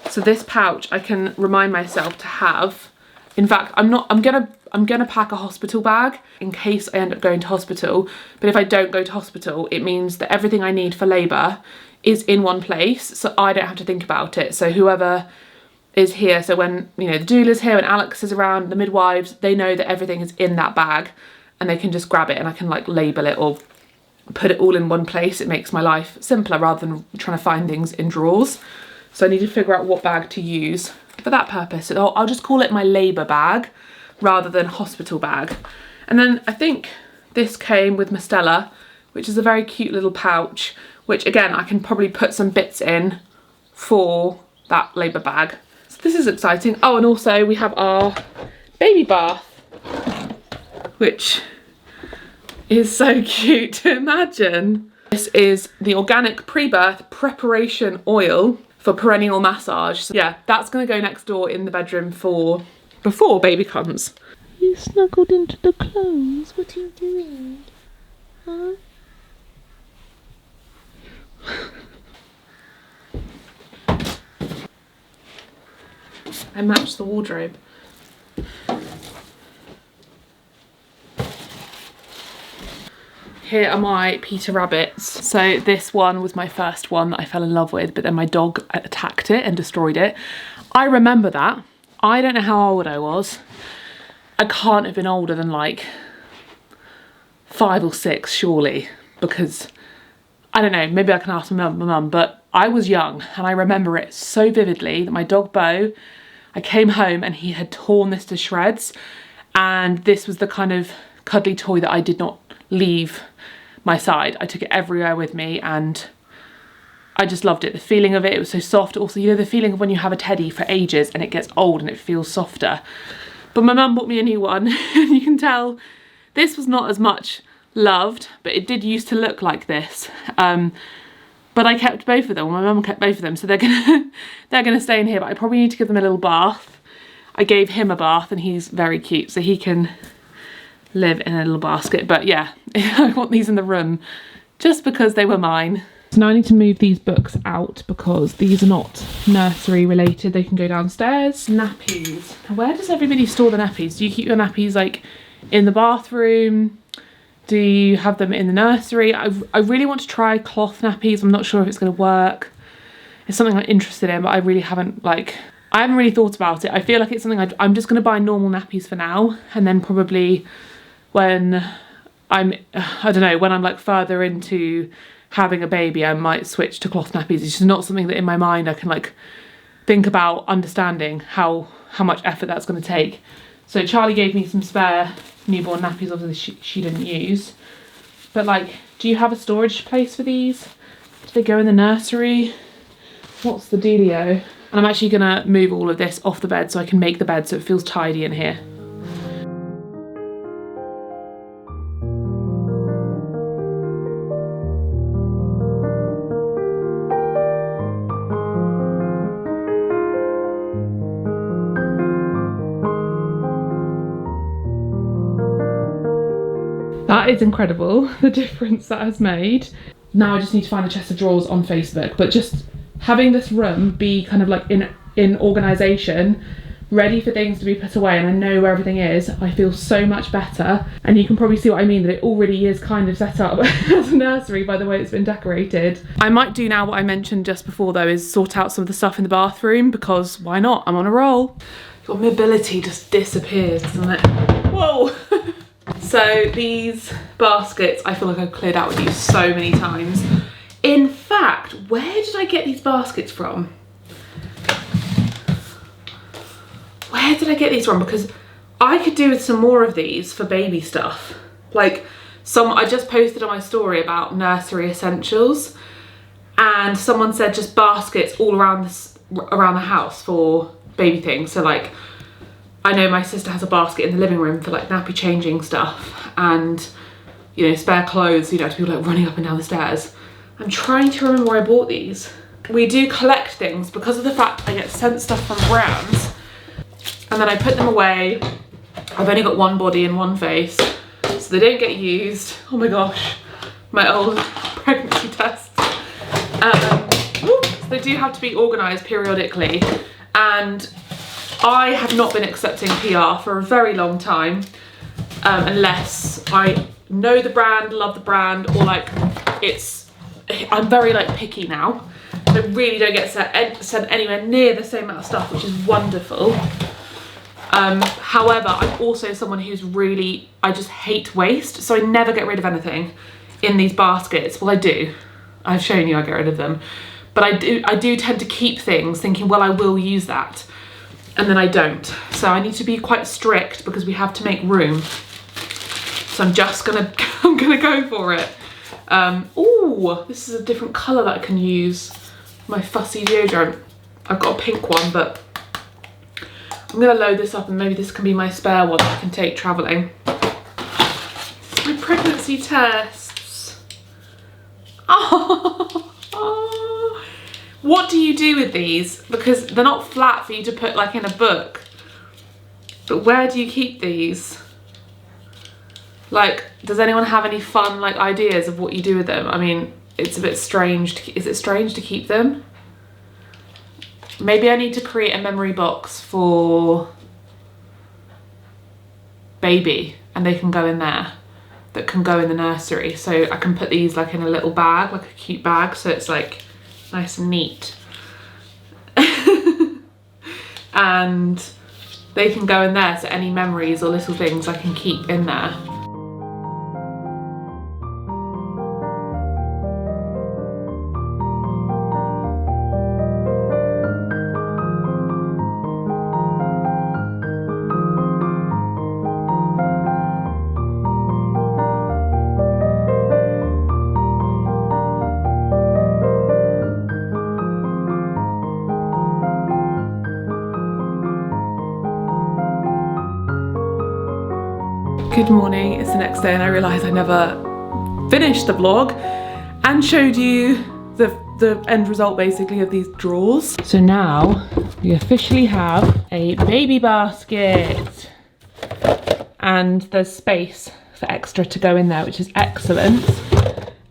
So this pouch I can remind myself to have. In fact, I'm gonna pack a hospital bag in case I end up going to hospital. But if I don't go to hospital, it means that everything I need for labour is in one place, so I don't have to think about it. So whoever is here, so when, you know, the doula's here and Alex is around, the midwives, they know that everything is in that bag and they can just grab it and I can like label it or put it all in one place. It makes my life simpler rather than trying to find things in drawers. So I need to figure out what bag to use for that purpose. So I'll just call it my labour bag rather than hospital bag. And then I think this came with Mistela, which is a very cute little pouch, which again, I can probably put some bits in for that labour bag. This is exciting. Oh, and also we have our baby bath, which is so cute to imagine. This is the organic pre-birth preparation oil for perineal massage. So yeah, that's gonna go next door in the bedroom for before baby comes. You snuggled into the clothes. What are you doing? Huh? I matched the wardrobe. Here are my Peter Rabbits. So this one was my first one that I fell in love with, but then my dog attacked it and destroyed it. I remember that. I don't know how old I was. I can't have been older than like 5 or 6 surely, because I don't know, maybe I can ask my mum, but I was young and I remember it so vividly that my dog Bo, I came home and he had torn this to shreds, and this was the kind of cuddly toy that I did not leave my side. I took it everywhere with me and I just loved it. The feeling of it, it was so soft. Also, you know, the feeling of when you have a teddy for ages and it gets old and it feels softer. But my mum bought me a new one and you can tell this was not as much loved, but it did used to look like this. But I kept both of them. My mum kept both of them, so they're gonna stay in here. But I probably need to give them a little bath. I gave him a bath and he's very cute, so he can live in a little basket. But yeah, I want these in the room just because they were mine. So now I need to move these books out because these are not nursery related. They can go downstairs. Nappies. Now, where does everybody store the nappies? Do you keep your nappies like in the bathroom? Do you have them in the nursery? I really want to try cloth nappies. I'm not sure if it's going to work. It's something I'm interested in, but I really haven't I haven't really thought about it. I feel like it's something I'm just going to buy normal nappies for now, and then probably when I don't know, when I'm like further into having a baby, I might switch to cloth nappies. It's just not something that in my mind I can like think about understanding how much effort that's going to take. So Charlie gave me some spare newborn nappies, obviously she didn't use. But like, do you have a storage place for these? Do they go in the nursery? What's the dealio? And I'm actually gonna move all of this off the bed so I can make the bed so it feels tidy in here. That is incredible, the difference that has made. Now I just need to find a chest of drawers on Facebook, but just having this room be kind of like in organisation, ready for things to be put away, and I know where everything is, I feel so much better. And you can probably see what I mean, that it already is kind of set up as a nursery by the way it's been decorated. I might do now what I mentioned just before though, is sort out some of the stuff in the bathroom, because why not? I'm on a roll. Your mobility just disappears, doesn't it? Whoa! So these baskets, I feel like I've cleared out with you so many times. In fact, where did I get these baskets from? Where did I get these from? Because I could do with some more of these for baby stuff. Like I just posted on my story about nursery essentials, and someone said just baskets all around the house for baby things. So like, I know my sister has a basket in the living room for like nappy changing stuff and, you know, spare clothes, you know, to be like running up and down the stairs. I'm trying to remember where I bought these. We do collect things because of the fact I get sent stuff from brands and then I put them away. I've only got one body and one face, so they don't get used. Oh my gosh, my old pregnancy test. So they do have to be organised periodically, and I have not been accepting PR for a very long time, unless I know the brand, love the brand, or like I'm very like picky now. I really don't get sent anywhere near the same amount of stuff, which is wonderful. However, I'm also someone who's really, I just hate waste, so I never get rid of anything in these baskets. Well, I do. I've shown you I get rid of them. But I do tend to keep things thinking, well, I will use that. And then I don't. So I need to be quite strict because we have to make room. So I'm gonna go for it. Oh, this is a different colour that I can use. My fussy deodorant. I've got a pink one, but I'm gonna load this up and maybe this can be my spare one that I can take travelling. My pregnancy tests. Oh. What do you do with these? Because they're not flat for you to put like in a book. But where do you keep these? Like, does anyone have any fun like ideas of what you do with them? I mean, it's a bit strange. Is it strange to keep them? Maybe I need to create a memory box for baby and they can go in there. that can go in the nursery. So I can put these like in a little bag, like a cute bag, so it's like nice and neat. And they can go in there, so any memories or little things I can keep in there. Good morning, it's the next day and I realise I never finished the vlog and showed you the end result basically of these drawers. So now we officially have a baby basket and there's space for extra to go in there, which is excellent.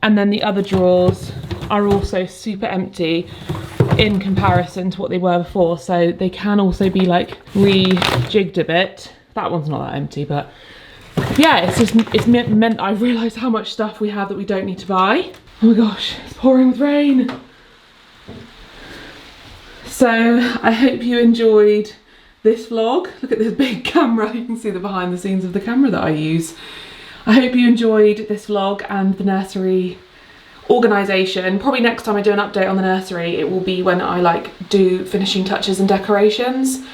And then the other drawers are also super empty in comparison to what they were before, so they can also be like rejigged a bit. That one's not that empty, but yeah, it's meant I've realised how much stuff we have that we don't need to buy. Oh my gosh, it's pouring with rain. So I hope you enjoyed this vlog. Look at this big camera, you can see the behind the scenes of the camera that I use. I hope you enjoyed this vlog and the nursery organisation. Probably next time I do an update on the nursery, it will be when I like do finishing touches and decorations.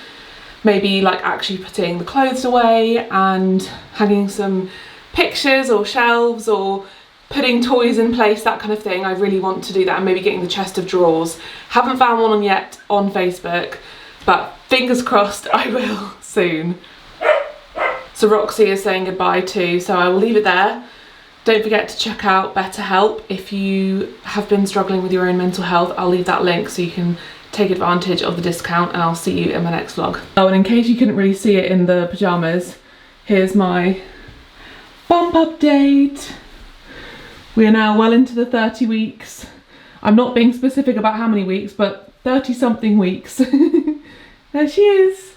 Maybe like actually putting the clothes away and hanging some pictures or shelves or putting toys in place, that kind of thing. I really want to do that, and maybe getting the chest of drawers. Haven't found one yet on Facebook, but fingers crossed I will soon. So Roxy is saying goodbye too, so I will leave it there. Don't forget to check out BetterHelp if you have been struggling with your own mental health. I'll leave that link so you can take advantage of the discount, and I'll see you in my next vlog. Oh, and in case you couldn't really see it in the pyjamas, here's my bump update. We are now well into the 30 weeks. I'm not being specific about how many weeks, but 30 something weeks. There she is.